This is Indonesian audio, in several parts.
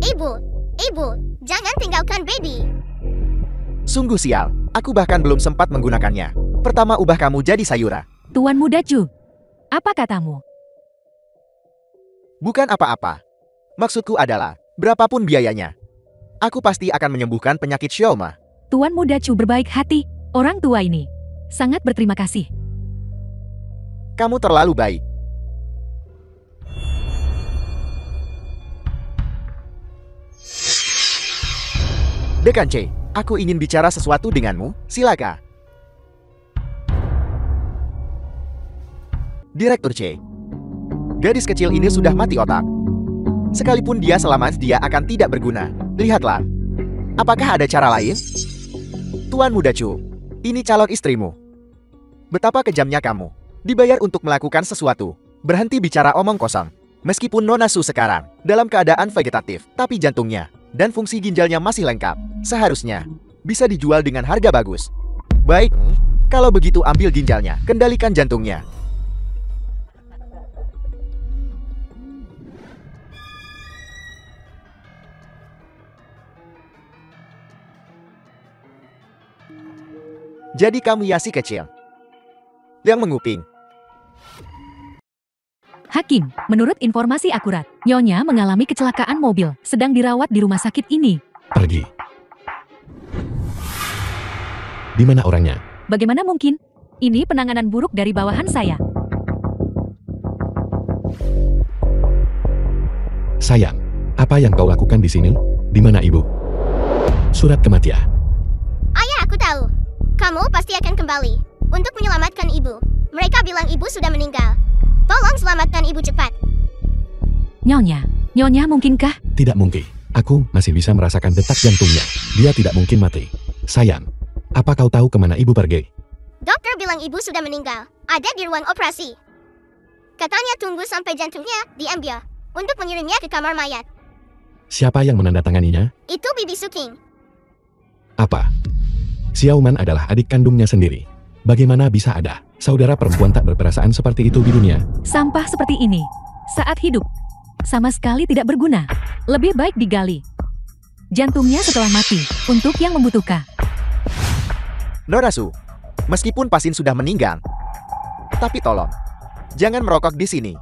Ibu, ibu, jangan tinggalkan baby. Sungguh sial, aku bahkan belum sempat menggunakannya. Pertama ubah kamu jadi Sayura. Tuan Muda Chu, apa katamu? Bukan apa-apa. Maksudku adalah, berapapun biayanya, aku pasti akan menyembuhkan penyakit Xiaoma. Tuan Muda Chu berbaik hati, orang tua ini. Sangat berterima kasih. Kamu terlalu baik. Dekan C, aku ingin bicara sesuatu denganmu, silakan. Direktur C, gadis kecil ini sudah mati otak. Sekalipun dia selamat, dia akan tidak berguna. Lihatlah. Apakah ada cara lain? Tuan Muda Chu, ini calon istrimu. Betapa kejamnya kamu. Dibayar untuk melakukan sesuatu. Berhenti bicara omong kosong. Meskipun Nona Su sekarang dalam keadaan vegetatif, tapi jantungnya dan fungsi ginjalnya masih lengkap. Seharusnya bisa dijual dengan harga bagus. Baik, kalau begitu ambil ginjalnya, kendalikan jantungnya. Jadi kamu Yasi kecil yang menguping. Hakim, menurut informasi akurat, Nyonya mengalami kecelakaan mobil, sedang dirawat di rumah sakit ini. Pergi. Di mana orangnya? Bagaimana mungkin? Ini penanganan buruk dari bawahan saya. Sayang, apa yang kau lakukan di sini? Di mana ibu? Surat kematian. Ayah, aku tahu. Kamu pasti akan kembali untuk menyelamatkan ibu. Mereka bilang ibu sudah meninggal. Tolong selamatkan ibu cepat. Nyonya mungkinkah? Tidak mungkin. Aku masih bisa merasakan detak jantungnya. Dia tidak mungkin mati. Sayang, apa kau tahu kemana ibu pergi? Dokter bilang ibu sudah meninggal. Ada di ruang operasi. Katanya tunggu sampai jantungnya diambil untuk mengirimnya ke kamar mayat. Siapa yang menandatanganinya? Itu Bibi Suking. Apa? Xiaoman adalah adik kandungnya sendiri. Bagaimana bisa ada saudara perempuan tak berperasaan seperti itu di dunia? Sampah seperti ini, saat hidup, sama sekali tidak berguna. Lebih baik digali. Jantungnya setelah mati, untuk yang membutuhkan. Nona Su, meskipun pasien sudah meninggal, tapi tolong, jangan merokok di sini.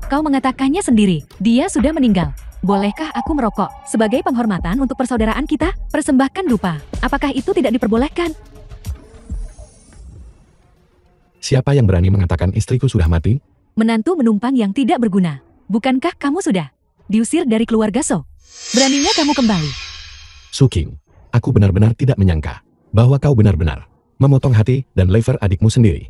Kau mengatakannya sendiri, dia sudah meninggal. Bolehkah aku merokok? Sebagai penghormatan untuk persaudaraan kita, persembahkan dupa. Apakah itu tidak diperbolehkan? Siapa yang berani mengatakan istriku sudah mati? Menantu menumpang yang tidak berguna. Bukankah kamu sudah diusir dari keluarga So? Beraninya kamu kembali. Suking, aku benar-benar tidak menyangka bahwa kau benar-benar memotong hati dan lever adikmu sendiri.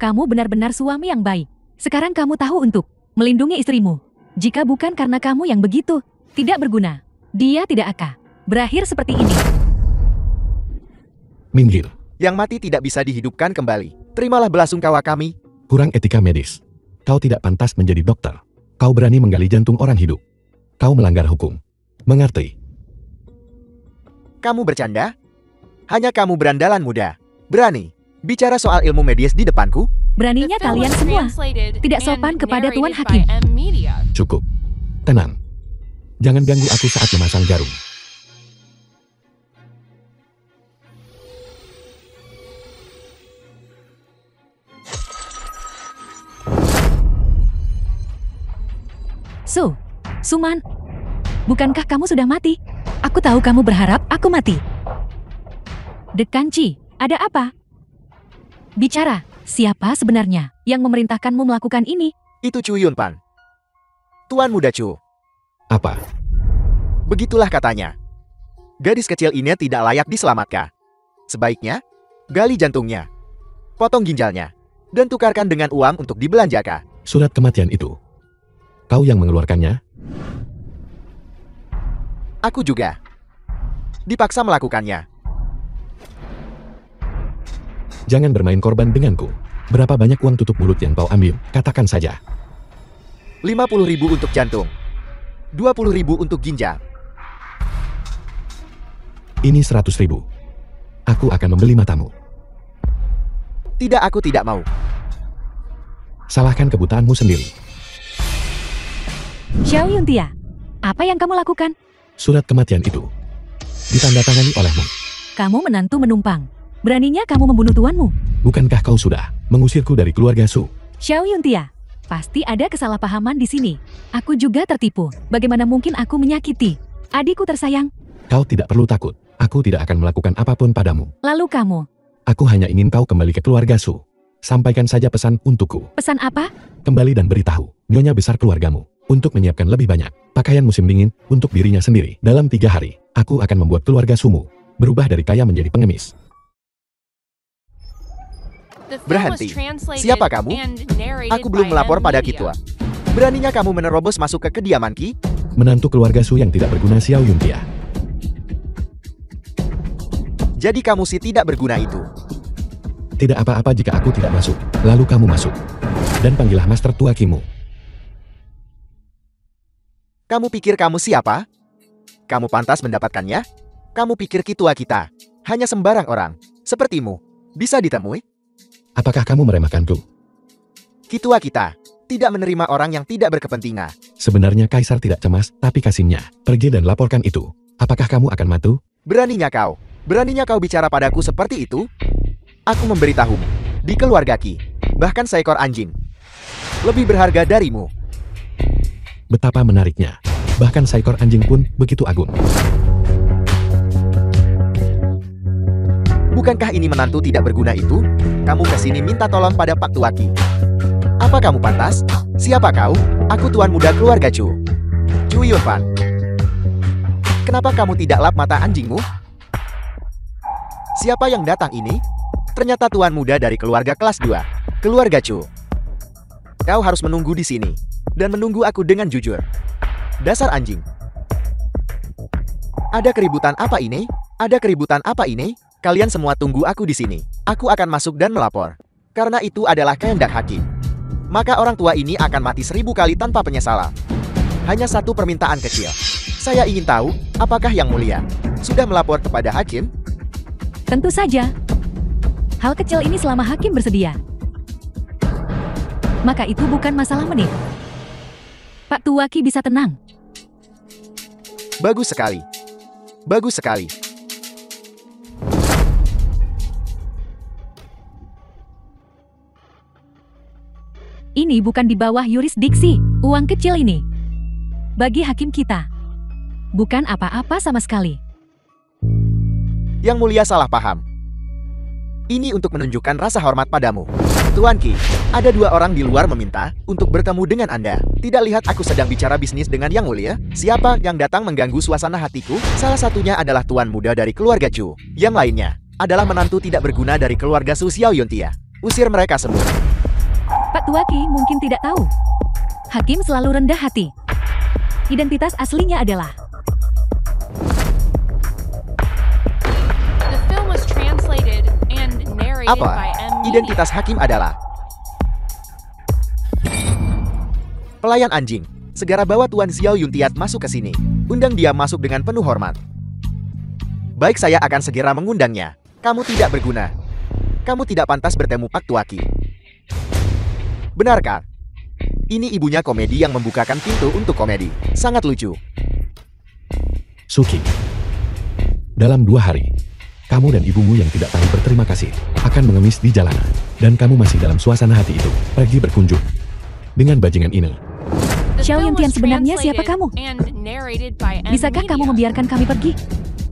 Kamu benar-benar suami yang baik. Sekarang kamu tahu untuk melindungi istrimu. Jika bukan karena kamu yang begitu tidak berguna, dia tidak akan berakhir seperti ini. Minggir. Yang mati tidak bisa dihidupkan kembali. Terimalah belasungkawa kami. Kurang etika medis. Kau tidak pantas menjadi dokter. Kau berani menggali jantung orang hidup. Kau melanggar hukum. Mengerti? Kamu bercanda? Hanya kamu berandalan muda. Berani bicara soal ilmu medis di depanku? Beraninya kalian semua tidak sopan kepada Tuan Hakim. Cukup. Tenang. Jangan ganggu aku saat memasang jarum. Suman, bukankah kamu sudah mati? Aku tahu kamu berharap aku mati. Dekan Ci, ada apa? Bicara, siapa sebenarnya yang memerintahkanmu melakukan ini? Itu Chu Yunpan. Tuan Muda Chu. Apa? Begitulah katanya. Gadis kecil ini tidak layak diselamatkan. Sebaiknya, gali jantungnya, potong ginjalnya, dan tukarkan dengan uang untuk dibelanjakan. Surat kematian itu, kau yang mengeluarkannya? Aku juga dipaksa melakukannya. Jangan bermain korban denganku. Berapa banyak uang tutup mulut yang kau ambil? Katakan saja. 50.000 untuk jantung, 20.000 untuk ginjal. Ini 100.000. Aku akan membeli matamu. Tidak, aku tidak mau. Salahkan kebutaanmu sendiri. Xiao Yuntia, apa yang kamu lakukan? Surat kematian itu ditandatangani olehmu. Kamu menantu menumpang. Beraninya kamu membunuh tuanmu. Bukankah kau sudah mengusirku dari keluarga Su? Xiao Yuntia, pasti ada kesalahpahaman di sini. Aku juga tertipu. Bagaimana mungkin aku menyakiti adikku tersayang? Kau tidak perlu takut. Aku tidak akan melakukan apapun padamu. Lalu kamu, Aku hanya ingin kau kembali ke keluarga Su. Sampaikan saja pesan untukku. pesan apa? Kembali dan beritahu nyonya besar keluargamu untuk menyiapkan lebih banyak pakaian musim dingin untuk dirinya sendiri. Dalam 3 hari, aku akan membuat keluarga Sumu berubah dari kaya menjadi pengemis. Berhenti. Siapa kamu? Aku belum melapor pada Kitua. Beraninya kamu menerobos masuk ke kediaman Ki? Menantu keluarga Su yang tidak berguna Xiao Yuntia. Jadi kamu si tidak berguna itu. Tidak apa-apa jika aku tidak masuk. Lalu kamu masuk. Dan panggillah Master Tua Kimu. Kamu pikir kamu siapa? Kamu pantas mendapatkannya? Kamu pikir Kitua kita hanya sembarang orang sepertimu bisa ditemui? Apakah kamu meremehkanku? Kitua kita tidak menerima orang yang tidak berkepentingan. Sebenarnya Kaisar tidak cemas, tapi Kasimnya. Pergi dan laporkan itu. Apakah kamu akan matu? Beraninya kau bicara padaku seperti itu? Aku memberitahumu, di keluarga Ki, bahkan seekor anjing lebih berharga darimu. Betapa menariknya. Bahkan seekor anjing pun begitu agung. Bukankah ini menantu tidak berguna itu? Kamu kesini minta tolong pada Pak Tua Ki. Apa kamu pantas? Siapa kau? Aku tuan muda keluarga Chu. Chu Yunfan. Kenapa kamu tidak lap mata anjingmu? Siapa yang datang ini? Ternyata tuan muda dari keluarga kelas 2. Keluarga Chu. Kau harus menunggu di sini. Dan menunggu aku dengan jujur. Dasar anjing. Ada keributan apa ini? Ada keributan apa ini? Kalian semua tunggu aku di sini. Aku akan masuk dan melapor. Karena itu adalah kehendak hakim. Maka orang tua ini akan mati 1000 kali tanpa penyesalan. Hanya satu permintaan kecil. Saya ingin tahu, apakah yang mulia sudah melapor kepada hakim? Tentu saja. Hal kecil ini selama hakim bersedia. Maka itu bukan masalah menit. Pak Tua Ki bisa tenang. Bagus sekali. Bagus sekali. Ini bukan di bawah yurisdiksi. Uang kecil ini bagi hakim kita bukan apa-apa sama sekali. Yang mulia salah paham. Ini untuk menunjukkan rasa hormat padamu. Tuan Ki, ada 2 orang di luar meminta untuk bertemu dengan Anda. Tidak lihat aku sedang bicara bisnis dengan yang mulia? Siapa yang datang mengganggu suasana hatiku? Salah satunya adalah tuan muda dari keluarga Chu. Yang lainnya adalah menantu tidak berguna dari keluarga Su Xiao Yuntia. Usir mereka semua. Pak Tua Ki mungkin tidak tahu. Hakim selalu rendah hati. Identitas aslinya adalah apa? Identitas hakim adalah pelayan anjing. Segera bawa Tuan Xiao Yuntiat masuk ke sini. Undang dia masuk dengan penuh hormat. Baik, saya akan segera mengundangnya. Kamu tidak berguna. Kamu tidak pantas bertemu Pak Tua Ki. Benarkah? Ini ibunya komedi yang membukakan pintu untuk komedi. Sangat lucu. Suki. Dalam 2 hari, kamu dan ibumu yang tidak tahu berterima kasih akan mengemis di jalanan. Dan kamu masih dalam suasana hati itu. Pergi berkunjung dengan bajingan ini. Xiao Yuntian, sebenarnya siapa kamu? Bisakah kamu membiarkan kami pergi?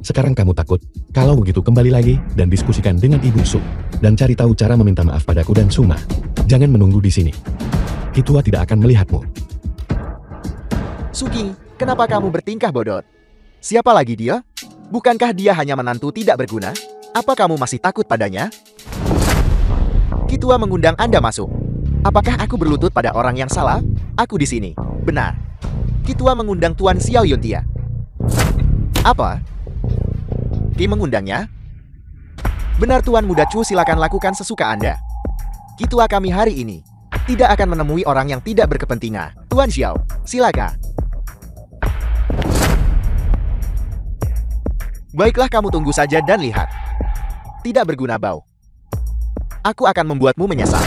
Sekarang kamu takut. Kalau begitu kembali lagi dan diskusikan dengan Ibu Su. Dan cari tahu cara meminta maaf padaku dan Suma. Jangan menunggu di sini. Kitua tidak akan melihatmu. Suki, kenapa kamu bertingkah bodoh? Siapa lagi dia? Bukankah dia hanya menantu tidak berguna? Apa kamu masih takut padanya? Kitua mengundang Anda masuk. Apakah aku berlutut pada orang yang salah? Aku di sini. Benar. Kitua mengundang Tuan Xiao Yuntia. Apa? Ki mengundangnya? Benar Tuan Muda Chu, silakan lakukan sesuka Anda. Kitua kami hari ini tidak akan menemui orang yang tidak berkepentingan. Tuan Xiao, silakan. Baiklah, kamu tunggu saja dan lihat. Tidak berguna bau. Aku akan membuatmu menyesal.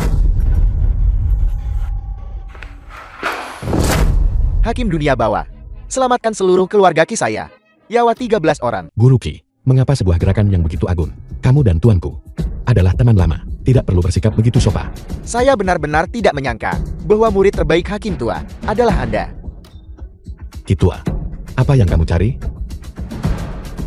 Hakim dunia bawah, selamatkan seluruh keluarga Ki saya. Yawa 13 orang. Guru Qi, mengapa sebuah gerakan yang begitu agung? Kamu dan tuanku adalah teman lama. Tidak perlu bersikap begitu sopan. Saya benar-benar tidak menyangka bahwa murid terbaik Hakim Tua adalah Anda. Qi Tua, apa yang kamu cari?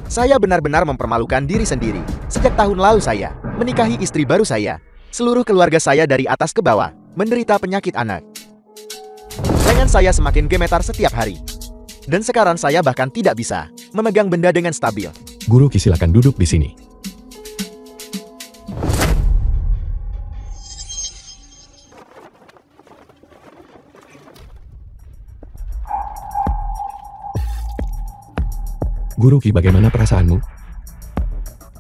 Saya benar-benar mempermalukan diri sendiri. Sejak tahun lalu saya menikahi istri baru saya. Seluruh keluarga saya dari atas ke bawah menderita penyakit anak. Lengan saya semakin gemetar setiap hari. Dan sekarang saya bahkan tidak bisa memegang benda dengan stabil. Guru Qi, silakan duduk di sini. Guru Qi, bagaimana perasaanmu?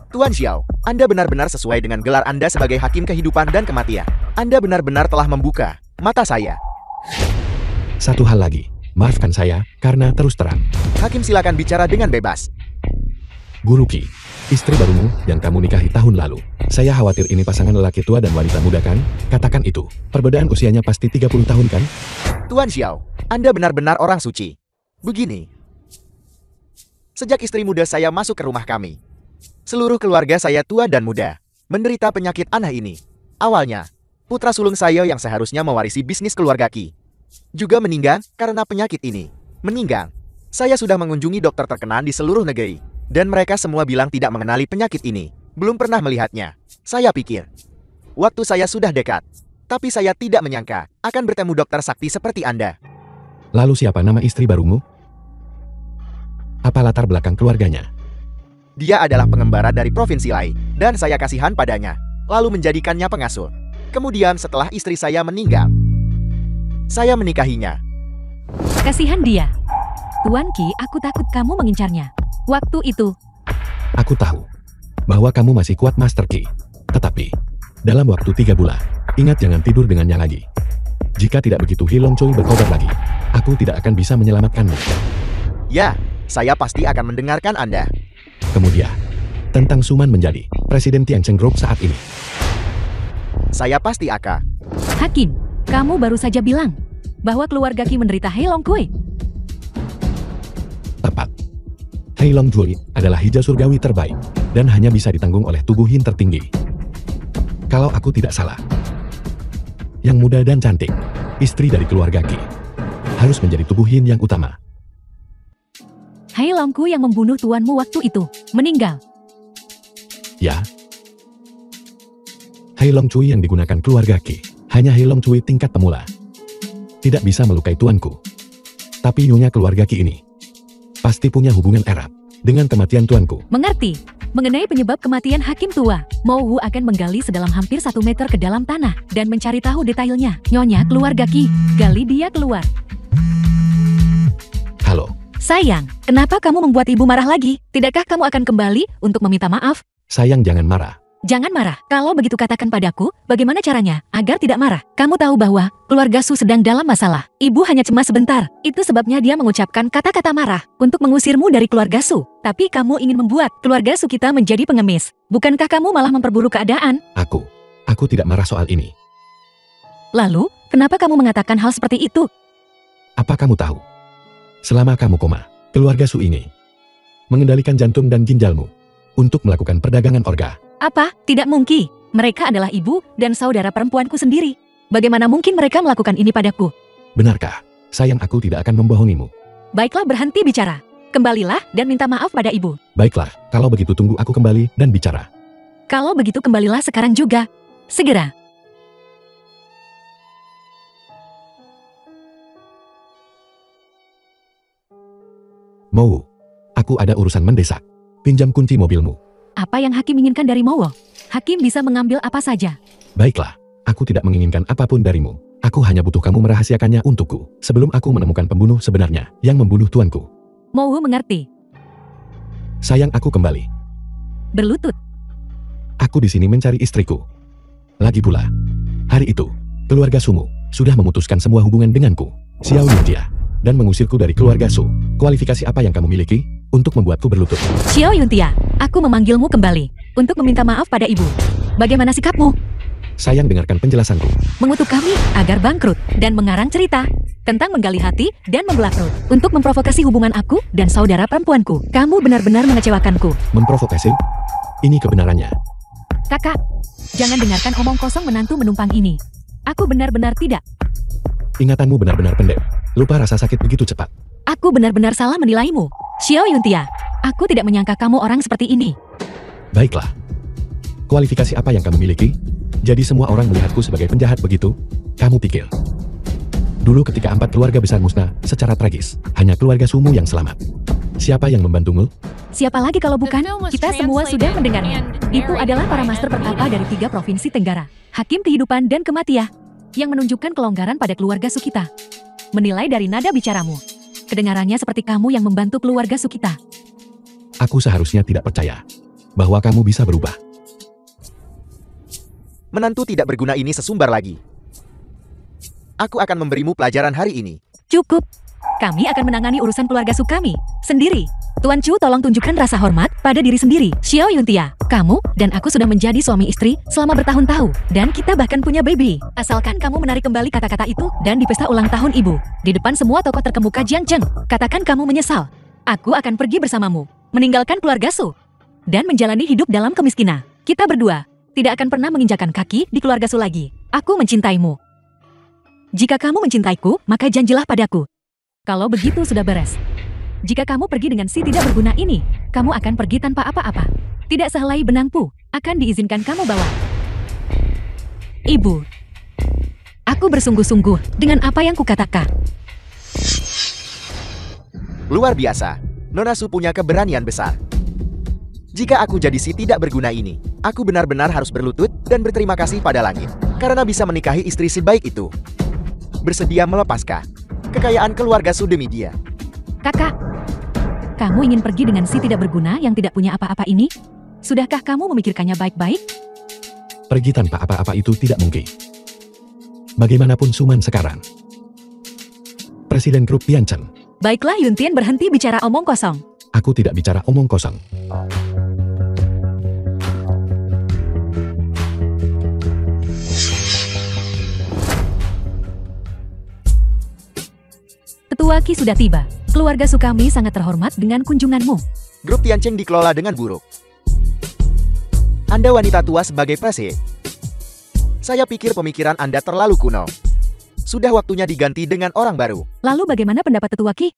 Tuan Xiao, Anda benar-benar sesuai dengan gelar Anda sebagai hakim kehidupan dan kematian. Anda benar-benar telah membuka mata saya. Satu hal lagi, maafkan saya karena terus terang. Hakim, silakan bicara dengan bebas. Guru Qi, istri barumu yang kamu nikahi tahun lalu. Saya khawatir ini pasangan lelaki tua dan wanita muda kan? Katakan itu, perbedaan usianya pasti 30 tahun kan? Tuan Xiao, Anda benar-benar orang suci. Begini, sejak istri muda saya masuk ke rumah kami, seluruh keluarga saya tua dan muda menderita penyakit aneh ini. Awalnya, putra sulung saya yang seharusnya mewarisi bisnis keluarga Qi juga meninggal karena penyakit ini. Meninggal. Saya sudah mengunjungi dokter terkenal di seluruh negeri, dan mereka semua bilang tidak mengenali penyakit ini. Belum pernah melihatnya. Saya pikir waktu saya sudah dekat, tapi saya tidak menyangka akan bertemu dokter sakti seperti Anda. Lalu siapa nama istri barumu? Apa latar belakang keluarganya? Dia adalah pengembara dari provinsi lain, dan saya kasihan padanya, lalu menjadikannya pengasuh. Kemudian setelah istri saya meninggal, saya menikahinya. Kasihan dia. Tuan Qi, aku takut kamu mengincarnya. Waktu itu, Aku tahu bahwa kamu masih kuat Master Qi. Tetapi, dalam waktu 3 bulan, ingat jangan tidur dengannya lagi. Jika tidak begitu Hilong Cui bertobat lagi, aku tidak akan bisa menyelamatkanmu. Ya, saya pasti akan mendengarkan Anda. Kemudian, tentang Suman menjadi Presiden Tiancheng Group saat ini. Saya pasti akan. Hakim, kamu baru saja bilang bahwa keluarga Qi menderita Heilong Kui. Tepat. Heilong Cui adalah hijau surgawi terbaik dan hanya bisa ditanggung oleh tubuh Yin tertinggi. Kalau aku tidak salah, yang muda dan cantik, istri dari keluarga Qi, harus menjadi tubuh Yin yang utama. Heilong Kui yang membunuh tuanmu waktu itu meninggal. Ya. Heilong Cui yang digunakan keluarga Qi hanya Heilong Cui tingkat pemula. Tidak bisa melukai tuanku. Tapi nyonya keluarga Qi ini pasti punya hubungan erat dengan kematian tuanku. Mengerti? Mengenai penyebab kematian Hakim Tua, Mo Wu akan menggali sedalam hampir 1 meter ke dalam tanah dan mencari tahu detailnya. Nyonya keluarga Qi, gali dia keluar. Halo. Sayang, kenapa kamu membuat ibu marah lagi? Tidakkah kamu akan kembali untuk meminta maaf? Sayang, jangan marah. Jangan marah. Kalau begitu katakan padaku, bagaimana caranya agar tidak marah? Kamu tahu bahwa keluarga Su sedang dalam masalah. Ibu hanya cemas sebentar. Itu sebabnya dia mengucapkan kata-kata marah untuk mengusirmu dari keluarga Su. Tapi kamu ingin membuat keluarga Su kita menjadi pengemis. Bukankah kamu malah memperburuk keadaan? Aku tidak marah soal ini. Lalu, kenapa kamu mengatakan hal seperti itu? Apa kamu tahu? Selama kamu koma, keluarga Su ini mengendalikan jantung dan ginjalmu untuk melakukan perdagangan organ. Apa? Tidak mungkin. Mereka adalah ibu dan saudara perempuanku sendiri. Bagaimana mungkin mereka melakukan ini padaku? Benarkah? Sayang, aku tidak akan membohongimu. Baiklah, berhenti bicara. Kembalilah dan minta maaf pada ibu. Baiklah, kalau begitu tunggu aku kembali dan bicara. Kalau begitu kembalilah sekarang juga. Segera. Mo, aku ada urusan mendesak. Pinjam kunci mobilmu. Apa yang Hakim inginkan dari Mo? Hakim bisa mengambil apa saja. Baiklah, aku tidak menginginkan apapun darimu. Aku hanya butuh kamu merahasiakannya untukku, sebelum aku menemukan pembunuh sebenarnya yang membunuh tuanku. Mo mengerti. Sayang, aku kembali. Berlutut. Aku di sini mencari istriku. Lagi pula, hari itu, keluarga Sumu sudah memutuskan semua hubungan denganku, Xiao Yuntia, dan mengusirku dari keluarga Su. Kualifikasi apa yang kamu miliki untuk membuatku berlutut? Xiao Yuntia, aku memanggilmu kembali untuk meminta maaf pada ibu. Bagaimana sikapmu? Sayang, dengarkan penjelasanku. Mengutuk kami agar bangkrut dan mengarang cerita tentang menggali hati dan membelah perut untuk memprovokasi hubungan aku dan saudara perempuanku. Kamu benar-benar mengecewakanku. Memprovokasi? Ini kebenarannya. Kakak, jangan dengarkan omong kosong menantu menumpang ini. Aku benar-benar tidak. Ingatanmu benar-benar pendek. Lupa rasa sakit begitu cepat. Aku benar-benar salah menilaimu. Xiao Yuntia, aku tidak menyangka kamu orang seperti ini. Baiklah. Kualifikasi apa yang kamu miliki? Jadi semua orang melihatku sebagai penjahat begitu? Kamu pikir? Dulu ketika 4 keluarga besar musnah secara tragis, hanya keluarga Sumu yang selamat. Siapa yang membantumu? Siapa lagi kalau bukan? Kita semua sudah mendengarnya. Itu adalah para master pertapa dari 3 provinsi Tenggara, hakim kehidupan dan kematian, yang menunjukkan kelonggaran pada keluarga Sukita. Menilai dari nada bicaramu, kedengarannya seperti kamu yang membantu keluarga Sukita. Aku seharusnya tidak percaya bahwa kamu bisa berubah. Menantu tidak berguna ini sesumbar lagi. Aku akan memberimu pelajaran hari ini. Cukup. Kami akan menangani urusan keluarga Sukami sendiri. Tuan Chu, tolong tunjukkan rasa hormat pada diri sendiri. Xiao Yuntia, kamu dan aku sudah menjadi suami istri selama bertahun-tahun. Dan kita bahkan punya baby. Asalkan kamu menarik kembali kata-kata itu dan di pesta ulang tahun ibu. Di depan semua tokoh terkemuka Jiangzheng, katakan kamu menyesal. Aku akan pergi bersamamu, meninggalkan keluarga Su, dan menjalani hidup dalam kemiskinan. Kita berdua tidak akan pernah menginjakan kaki di keluarga Su lagi. Aku mencintaimu. Jika kamu mencintaiku, maka janjilah padaku. Kalau begitu sudah beres. Jika kamu pergi dengan si tidak berguna ini, kamu akan pergi tanpa apa-apa. Tidak sehelai benangku akan diizinkan kamu bawa. Ibu, aku bersungguh-sungguh dengan apa yang kukatakan. Luar biasa. Nona Su punya keberanian besar. Jika aku jadi si tidak berguna ini, aku benar-benar harus berlutut dan berterima kasih pada langit karena bisa menikahi istri sebaik itu. Bersedia melepaskan kekayaan keluarga Su demi dia. Kakak, kamu ingin pergi dengan si tidak berguna yang tidak punya apa-apa ini? Sudahkah kamu memikirkannya baik-baik? Pergi tanpa apa-apa itu tidak mungkin. Bagaimanapun Suman sekarang. Presiden grup Pianchen. Baiklah Yuntian, berhenti bicara omong kosong. Aku tidak bicara omong kosong. Tetua Qi sudah tiba. Keluarga Sukami sangat terhormat dengan kunjunganmu. Grup Tiancheng dikelola dengan buruk. Anda wanita tua sebagai presiden. Saya pikir pemikiran Anda terlalu kuno. Sudah waktunya diganti dengan orang baru. Lalu bagaimana pendapat Tetua Qi?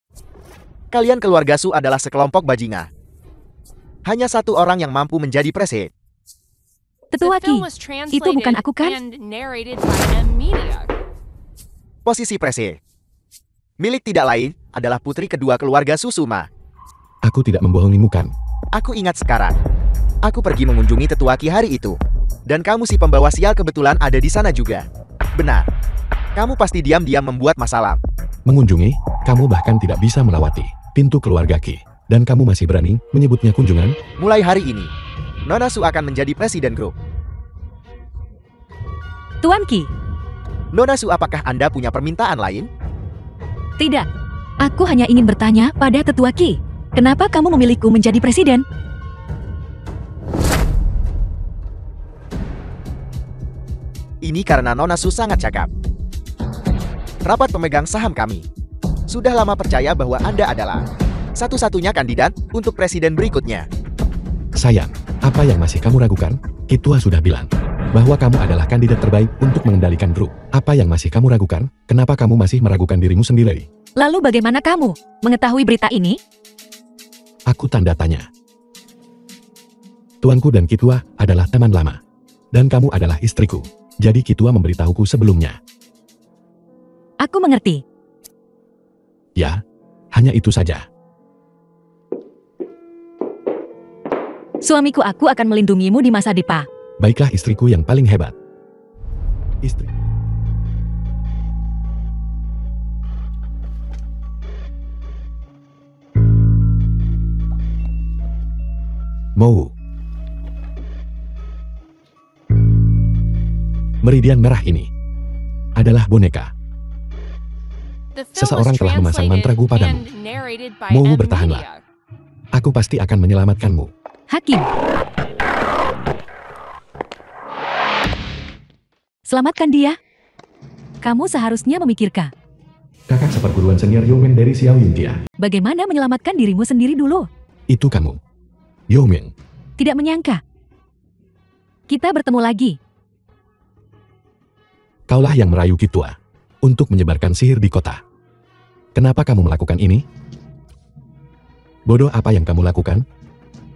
Kalian keluarga Su adalah sekelompok bajingan. Hanya satu orang yang mampu menjadi presiden. Tetua Qi, itu bukan aku kan? Posisi presiden milik tidak lain adalah putri kedua keluarga Susuma. Aku tidak membohongimu kan? Aku ingat sekarang. Aku pergi mengunjungi Tetua Qi hari itu. Dan kamu si pembawa sial kebetulan ada di sana juga. Benar. Kamu pasti diam-diam membuat masalah. Mengunjungi, kamu bahkan tidak bisa melewati pintu keluarga Qi. Dan kamu masih berani menyebutnya kunjungan? Mulai hari ini, Nona Su akan menjadi presiden grup. Tuan Qi. Nona Su, apakah Anda punya permintaan lain? Tidak. Aku hanya ingin bertanya pada Tetua Qi. Kenapa kamu memilihku menjadi presiden? Ini karena Nona Su sangat cakap. Rapat pemegang saham kami sudah lama percaya bahwa Anda adalah satu-satunya kandidat untuk presiden berikutnya. Sayang, apa yang masih kamu ragukan? Ketua sudah bilang bahwa kamu adalah kandidat terbaik untuk mengendalikan grup. Apa yang masih kamu ragukan? Kenapa kamu masih meragukan dirimu sendiri? Lalu bagaimana kamu mengetahui berita ini? Aku tanda tanya. Tuanku dan Ketua adalah teman lama. Dan kamu adalah istriku. Jadi Ketua memberitahuku sebelumnya. Aku mengerti. Ya, hanya itu saja. Suamiku, aku akan melindungimu di masa depan. Baiklah, istriku yang paling hebat. Istri. Mau. Meridian merah ini adalah boneka. Seseorang telah memasang mantra Gu padamu. Mau bertahanlah. Aku pasti akan menyelamatkanmu. Hakim. Selamatkan dia. Kamu seharusnya memikirkan Kakak seperguruan senior Youming dari Xiao Yuntia. bagaimana menyelamatkan dirimu sendiri dulu. Itu kamu. Youming. Tidak menyangka. Kita bertemu lagi. Kaulah yang merayu Kitua untuk menyebarkan sihir di kota. Kenapa kamu melakukan ini? Bodoh apa yang kamu lakukan?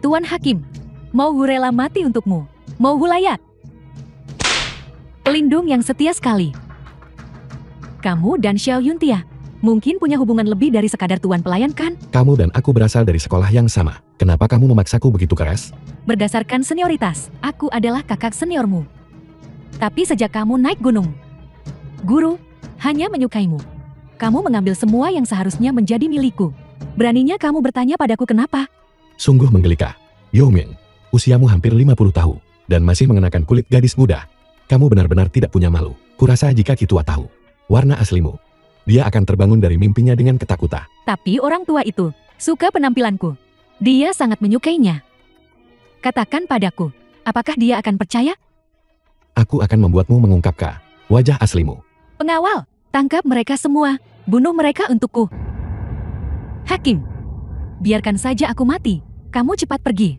Tuan Hakim, mau hu rela mati untukmu. Mau hu layak. Pelindung yang setia sekali. Kamu dan Xiao Yuntia mungkin punya hubungan lebih dari sekadar tuan pelayan kan? Kamu dan aku berasal dari sekolah yang sama. Kenapa kamu memaksaku begitu keras? Berdasarkan senioritas, aku adalah kakak seniormu. Tapi sejak kamu naik gunung, guru hanya menyukaimu. Kamu mengambil semua yang seharusnya menjadi milikku. Beraninya kamu bertanya padaku kenapa? Sungguh menggelikan. Youming, usiamu hampir 50 tahun dan masih mengenakan kulit gadis muda. Kamu benar-benar tidak punya malu. Kurasa jika Kitua tahu warna aslimu, dia akan terbangun dari mimpinya dengan ketakutan. Tapi orang tua itu suka penampilanku. Dia sangat menyukainya. Katakan padaku, apakah dia akan percaya? Aku akan membuatmu mengungkapkan wajah aslimu. Pengawal, tangkap mereka semua. Bunuh mereka untukku. Hakim, biarkan saja aku mati. Kamu cepat pergi.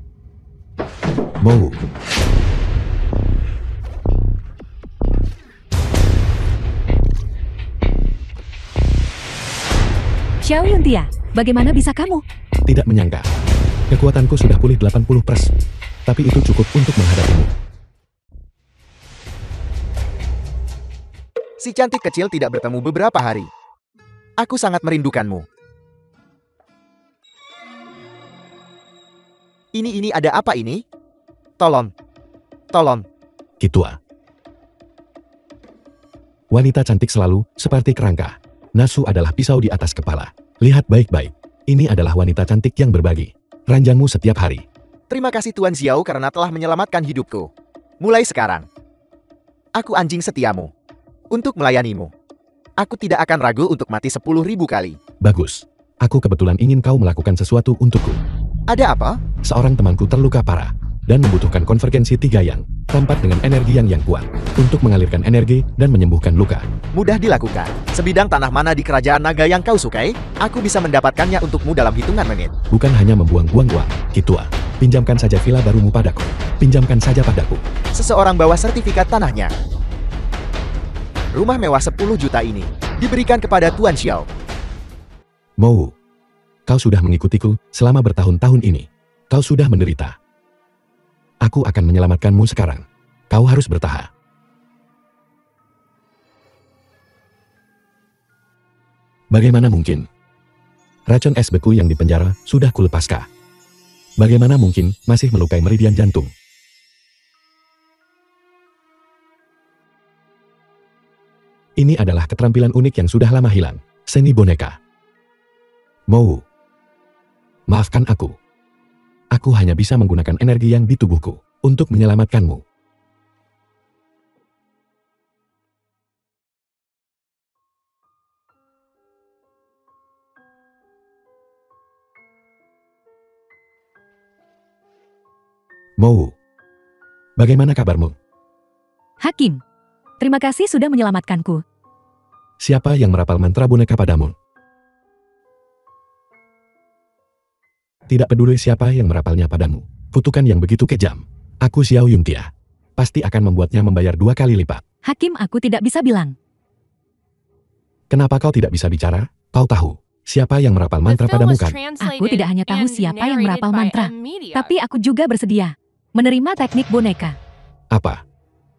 Mau. Xiao Yuntia, bagaimana bisa kamu? Tidak menyangka. Kekuatanku sudah pulih 80%. Tapi itu cukup untuk menghadapimu. Si cantik kecil tidak bertemu beberapa hari. Aku sangat merindukanmu. Ini ada apa ini? Tolong. Tolong. Kitua. Wanita cantik selalu seperti kerangka. Nasu adalah pisau di atas kepala. Lihat baik-baik. Ini adalah wanita cantik yang berbagi ranjangmu setiap hari. Terima kasih Tuan Xiao karena telah menyelamatkan hidupku. Mulai sekarang, aku anjing setiamu. Untuk melayanimu. Aku tidak akan ragu untuk mati 10.000 kali. Bagus. Aku kebetulan ingin kau melakukan sesuatu untukku. Ada apa? Seorang temanku terluka parah dan membutuhkan konvergensi 3 yang tampak dengan energi yang kuat untuk mengalirkan energi dan menyembuhkan luka. Mudah dilakukan. Sebidang tanah mana di kerajaan naga yang kau sukai? Aku bisa mendapatkannya untukmu dalam hitungan menit. Bukan hanya membuang-buang uang, Kitua. Pinjamkan saja villa barumu padaku. Pinjamkan saja padaku. Seseorang bawa sertifikat tanahnya. Rumah mewah 10 juta ini diberikan kepada Tuan Xiao. Mau. Kau sudah mengikutiku selama bertahun-tahun ini. Kau sudah menderita. Aku akan menyelamatkanmu sekarang. Kau harus bertahan. Bagaimana mungkin? Racun es beku yang dipenjara sudah kulepaskan. Bagaimana mungkin masih melukai meridian jantung? Ini adalah keterampilan unik yang sudah lama hilang. Seni boneka. Mau. Maafkan aku. Aku hanya bisa menggunakan energi yang di tubuhku untuk menyelamatkanmu. Mau. Bagaimana kabarmu? Hakim, terima kasih sudah menyelamatkanku. Siapa yang merapal mantra boneka padamu? Tidak peduli siapa yang merapalnya padamu. Kutukan yang begitu kejam. Aku Xiao Yuntia. Pasti akan membuatnya membayar 2 kali lipat. Hakim, aku tidak bisa bilang. Kenapa kau tidak bisa bicara? Kau tahu siapa yang merapal mantra padamu kan? Aku tidak hanya tahu siapa yang merapal mantra, tapi aku juga bersedia menerima teknik boneka. Apa?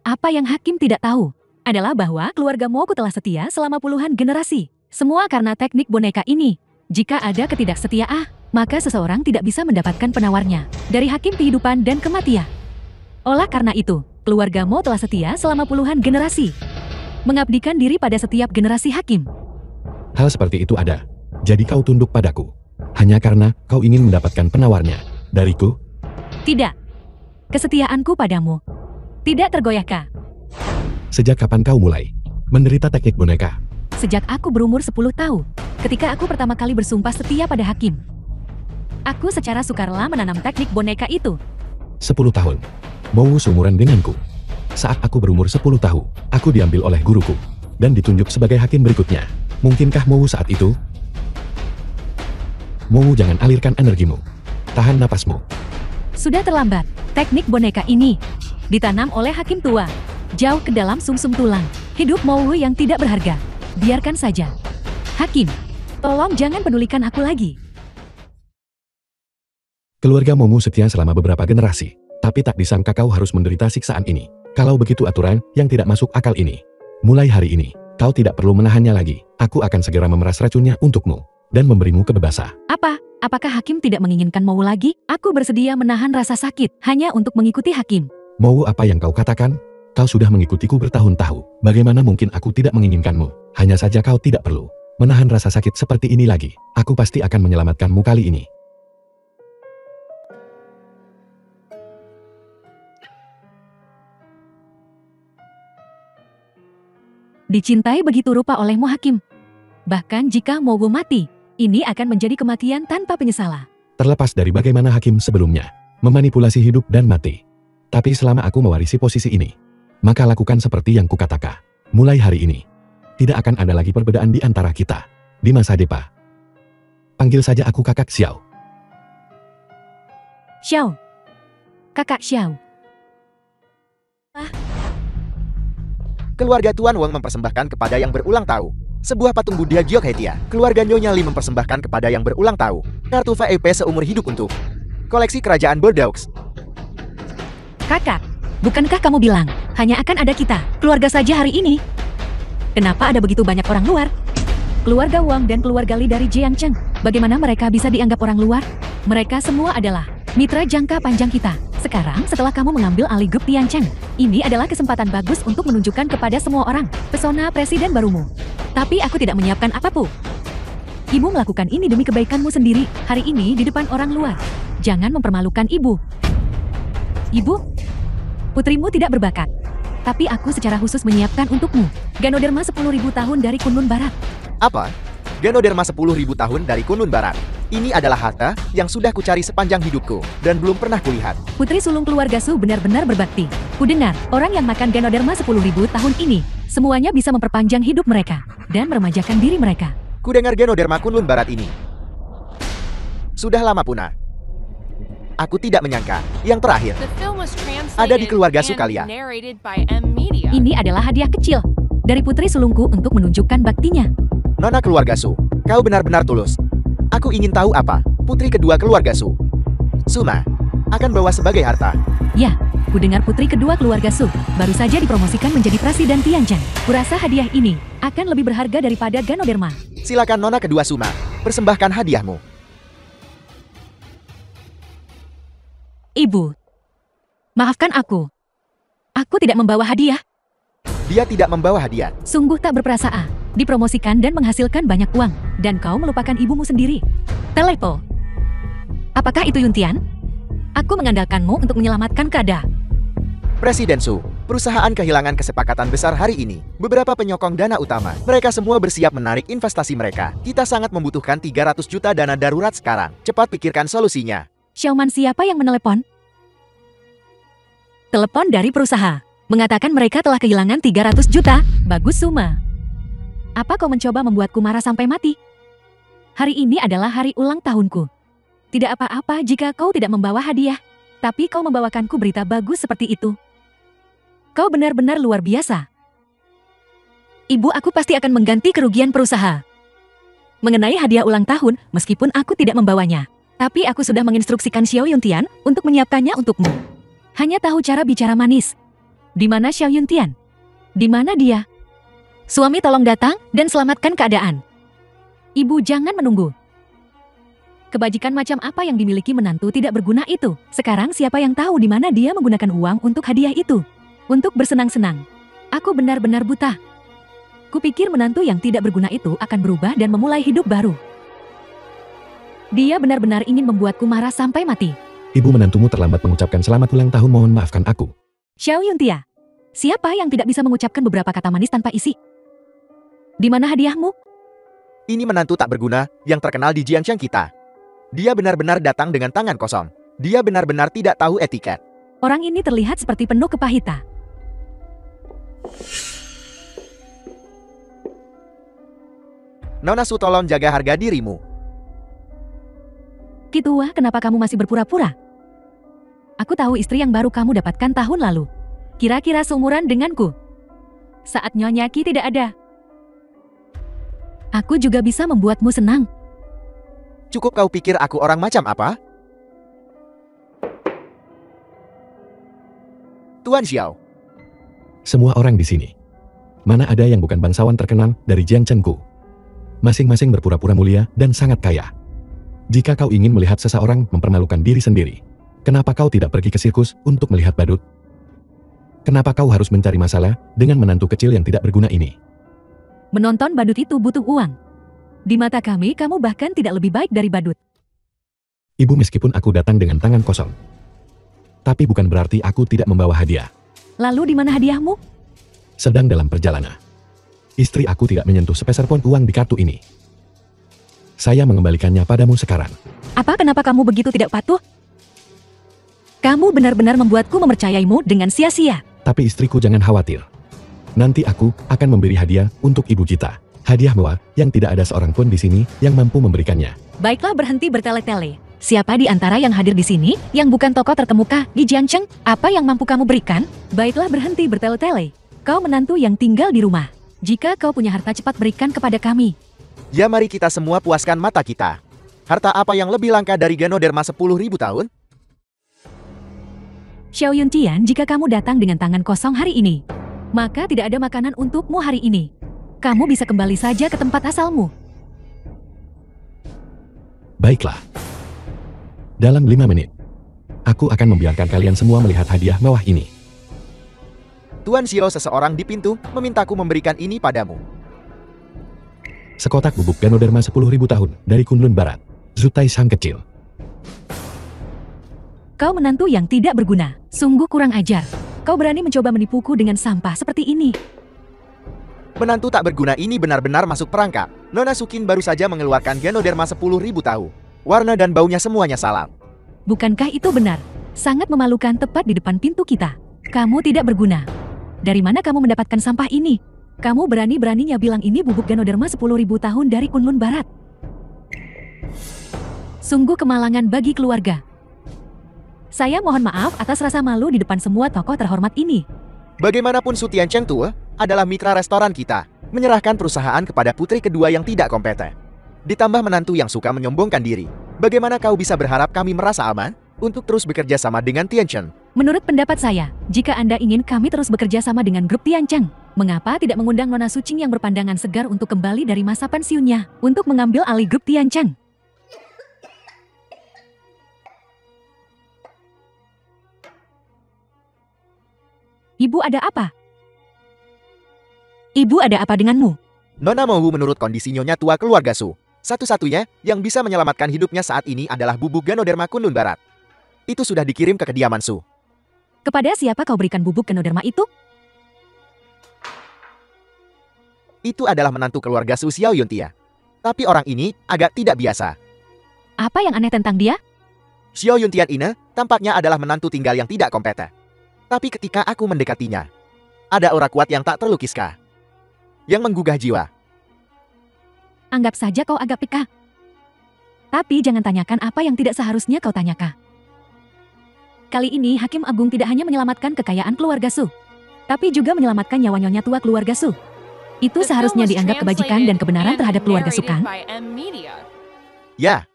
Apa yang Hakim tidak tahu adalah bahwa keluarga Moku telah setia selama puluhan generasi. Semua karena teknik boneka ini. Jika ada ketidaksetiaan, maka seseorang tidak bisa mendapatkan penawarnya dari Hakim kehidupan dan kematian. Oleh karena itu, keluarga Mo telah setia selama puluhan generasi, mengabdikan diri pada setiap generasi Hakim. Hal seperti itu ada. Jadi kau tunduk padaku hanya karena kau ingin mendapatkan penawarnya dariku? Tidak. Kesetiaanku padamu tidak tergoyahkan. Sejak kapan kau mulai menderita teknik boneka? Sejak aku berumur 10 tahun, ketika aku pertama kali bersumpah setia pada Hakim. Aku secara sukarela menanam teknik boneka itu. 10 tahun. Mau seumuran denganku. Saat aku berumur 10 tahun, aku diambil oleh guruku dan ditunjuk sebagai hakim berikutnya. Mungkinkah Mowu saat itu? Mowu, jangan alirkan energimu. Tahan napasmu. Sudah terlambat. Teknik boneka ini ditanam oleh hakim tua, jauh ke dalam sumsum tulang. Hidup Mowu yang tidak berharga. Biarkan saja. Hakim, tolong jangan pedulikan aku lagi. Keluarga Mowu setia selama beberapa generasi, tapi tak disangka kau harus menderita siksaan ini. Kalau begitu aturan yang tidak masuk akal ini. Mulai hari ini, kau tidak perlu menahannya lagi. Aku akan segera memeras racunnya untukmu dan memberimu kebebasan. Apa? Apakah hakim tidak menginginkan Mowu lagi? Aku bersedia menahan rasa sakit hanya untuk mengikuti hakim. Mowu, apa yang kau katakan? Kau sudah mengikutiku bertahun-tahun. Bagaimana mungkin aku tidak menginginkanmu? Hanya saja kau tidak perlu menahan rasa sakit seperti ini lagi. Aku pasti akan menyelamatkanmu kali ini. Dicintai begitu rupa olehmu hakim. Bahkan jika Mowu mati, ini akan menjadi kematian tanpa penyesalan. Terlepas dari bagaimana hakim sebelumnya memanipulasi hidup dan mati. Tapi selama aku mewarisi posisi ini, maka lakukan seperti yang kukatakan. Mulai hari ini, tidak akan ada lagi perbedaan di antara kita. Di masa depan, panggil saja aku Kakak Xiao. Xiao. Kakak Xiao. Keluarga Tuan Wong mempersembahkan kepada yang berulang tahun sebuah patung Buddha Gyokhetia. Keluarga Nyonya Li mempersembahkan kepada yang berulang tahun kartu VIP seumur hidup untuk koleksi kerajaan Bordeaux. Kakak, bukankah kamu bilang hanya akan ada kita, keluarga saja hari ini? Kenapa ada begitu banyak orang luar? Keluarga Wang dan keluarga Li dari Jiangcheng, bagaimana mereka bisa dianggap orang luar? Mereka semua adalah mitra jangka panjang kita. Sekarang setelah kamu mengambil alih grup Tiancheng, ini adalah kesempatan bagus untuk menunjukkan kepada semua orang pesona presiden barumu. Tapi aku tidak menyiapkan apapun. Ibu melakukan ini demi kebaikanmu sendiri, hari ini di depan orang luar. Jangan mempermalukan ibu. Ibu, putrimu tidak berbakat. Tapi aku secara khusus menyiapkan untukmu Ganoderma 10.000 tahun dari Kunlun Barat. Apa? Ganoderma 10.000 tahun dari Kunlun Barat. Ini adalah harta yang sudah kucari sepanjang hidupku dan belum pernah kulihat. Putri sulung keluarga Su benar-benar berbakti. Kudengar, orang yang makan Ganoderma 10.000 tahun ini, semuanya bisa memperpanjang hidup mereka dan meremajakan diri mereka. Kudengar Ganoderma Kunlun Barat ini sudah lama punah. Aku tidak menyangka. Yang terakhir, ada di keluarga Su kalian. Ini adalah hadiah kecil dari putri sulungku untuk menunjukkan baktinya. Nona keluarga Su, kau benar-benar tulus. Aku ingin tahu apa putri kedua keluarga Su, Suma, akan bawa sebagai harta. Ya, kudengar putri kedua keluarga Su baru saja dipromosikan menjadi presiden Tiancheng. Kurasa hadiah ini akan lebih berharga daripada Ganoderma. Silakan Nona kedua Suma, persembahkan hadiahmu. Ibu, maafkan aku. Aku tidak membawa hadiah. Dia tidak membawa hadiah. Sungguh tak berperasaan. Dipromosikan dan menghasilkan banyak uang. Dan kau melupakan ibumu sendiri. Telepo. Apakah itu Yuntian? Aku mengandalkanmu untuk menyelamatkan keadaan. Presiden Su, perusahaan kehilangan kesepakatan besar hari ini. Beberapa penyokong dana utama. Mereka semua bersiap menarik investasi mereka. Kita sangat membutuhkan 300 juta dana darurat sekarang. Cepat pikirkan solusinya. Xiaoman, siapa yang menelepon? Telepon dari perusahaan. Mengatakan mereka telah kehilangan 300 juta. Bagus, Suma. Apa kau mencoba membuatku marah sampai mati? Hari ini adalah hari ulang tahunku. Tidak apa-apa jika kau tidak membawa hadiah. Tapi kau membawakanku berita bagus seperti itu. Kau benar-benar luar biasa. Ibu, aku pasti akan mengganti kerugian perusahaan. Mengenai hadiah ulang tahun, meskipun aku tidak membawanya. Tapi aku sudah menginstruksikan Xiao Yuntian untuk menyiapkannya untukmu. Hanya tahu cara bicara manis. Di mana Xiao Yuntian? Di mana dia? Suami, tolong datang dan selamatkan keadaan. Ibu, jangan menunggu. Kebajikan macam apa yang dimiliki menantu tidak berguna itu. Sekarang siapa yang tahu di mana dia menggunakan uang untuk hadiah itu? Untuk bersenang-senang. Aku benar-benar buta. Kupikir menantu yang tidak berguna itu akan berubah dan memulai hidup baru. Dia benar-benar ingin membuatku marah sampai mati. Ibu menantumu terlambat mengucapkan selamat ulang tahun, mohon maafkan aku. Xiao Yuntia, siapa yang tidak bisa mengucapkan beberapa kata manis tanpa isi? Di mana hadiahmu? Ini menantu tak berguna yang terkenal di Jiangcheng kita. Dia benar-benar datang dengan tangan kosong. Dia benar-benar tidak tahu etiket. Orang ini terlihat seperti penuh kepahitan. Nona Su, tolong jaga harga dirimu. Ki Tua, kenapa kamu masih berpura-pura? Aku tahu istri yang baru kamu dapatkan tahun lalu. Kira-kira seumuran denganku. Saat Nyonya Ki tidak ada, aku juga bisa membuatmu senang. Cukup kau pikir aku orang macam apa? Tuan Xiao, Semua orang di sini. Mana ada yang bukan bangsawan terkenal dari Jiang Chengku. Masing-masing berpura-pura mulia dan sangat kaya. Jika kau ingin melihat seseorang mempermalukan diri sendiri, kenapa kau tidak pergi ke sirkus untuk melihat badut? Kenapa kau harus mencari masalah dengan menantu kecil yang tidak berguna ini? Menonton badut itu butuh uang. Di mata kami, kamu bahkan tidak lebih baik dari badut. Ibu, meskipun aku datang dengan tangan kosong, tapi bukan berarti aku tidak membawa hadiah. Lalu di mana hadiahmu? Sedang dalam perjalanan, istri aku tidak menyentuh sepeser pun uang di kartu ini. Saya mengembalikannya padamu sekarang. Apa, kenapa kamu begitu tidak patuh? Kamu benar-benar membuatku mempercayaimu dengan sia-sia. Tapi istriku, jangan khawatir. Nanti aku akan memberi hadiah untuk ibu kita. Hadiah mewah yang tidak ada seorang pun di sini yang mampu memberikannya. Baiklah, berhenti bertele-tele. Siapa di antara yang hadir di sini yang bukan tokoh terkemuka di Jiangcheng? Apa yang mampu kamu berikan? Baiklah, berhenti bertele-tele. Kau menantu yang tinggal di rumah. Jika kau punya harta, cepat berikan kepada kami. ya mari kita semua puaskan mata kita. Harta apa yang lebih langka dari Ganoderma 10.000 tahun? Xiao Yuntian, jika kamu datang dengan tangan kosong hari ini, maka tidak ada makanan untukmu hari ini. Kamu bisa kembali saja ke tempat asalmu. Baiklah. Dalam 5 menit, aku akan membiarkan kalian semua melihat hadiah mewah ini. Tuan Xiao, seseorang di pintu memintaku memberikan ini padamu. Sekotak bubuk Ganoderma 10.000 tahun dari Kunlun Barat. Zutai sang kecil. Kau menantu yang tidak berguna. Sungguh kurang ajar. Kau berani mencoba menipuku dengan sampah seperti ini. Menantu tak berguna ini benar-benar masuk perangkap. Nona Sukin baru saja mengeluarkan Ganoderma 10.000 tahu. Warna dan baunya semuanya salah. Bukankah itu benar? Sangat memalukan tepat di depan pintu kita. Kamu tidak berguna. Dari mana kamu mendapatkan sampah ini? Kamu berani-beraninya bilang ini bubuk Ganoderma 10.000 tahun dari Kunlun Barat. Sungguh kemalangan bagi keluarga. Saya mohon maaf atas rasa malu di depan semua tokoh terhormat ini. Bagaimanapun Su Tiancheng Tua adalah mitra restoran kita. Menyerahkan perusahaan kepada putri kedua yang tidak kompeten. Ditambah menantu yang suka menyombongkan diri. Bagaimana kau bisa berharap kami merasa aman untuk terus bekerja sama dengan Tiancheng? Menurut pendapat saya, jika Anda ingin kami terus bekerja sama dengan grup Tiancheng, mengapa tidak mengundang Nona Sucing yang berpandangan segar untuk kembali dari masa pensiunnya untuk mengambil alih grup Tiancheng? Ibu, ada apa? Ibu, ada apa denganmu? Nona Mohu, menurut kondisi Nyonya tua keluarga Su, satu-satunya yang bisa menyelamatkan hidupnya saat ini adalah bubuk Ganoderma Kunlun Barat. Itu sudah dikirim ke kediaman Su. Kepada siapa kau berikan bubuk Ganoderma itu? Itu adalah menantu keluarga Su, Xiao Yuntia. Tapi orang ini agak tidak biasa. Apa yang aneh tentang dia? Xiao Yuntian ini tampaknya adalah menantu tinggal yang tidak kompeten. Tapi ketika aku mendekatinya, ada aura kuat yang tak terlukiskan. Yang menggugah jiwa. Anggap saja kau agak peka. Tapi jangan tanyakan apa yang tidak seharusnya kau tanyakan. Kali ini Hakim Agung tidak hanya menyelamatkan kekayaan keluarga Su, tapi juga menyelamatkan nyawa Nyonya tua keluarga Su. Itu seharusnya dianggap kebajikan dan kebenaran terhadap keluarga Su, kan? Ya,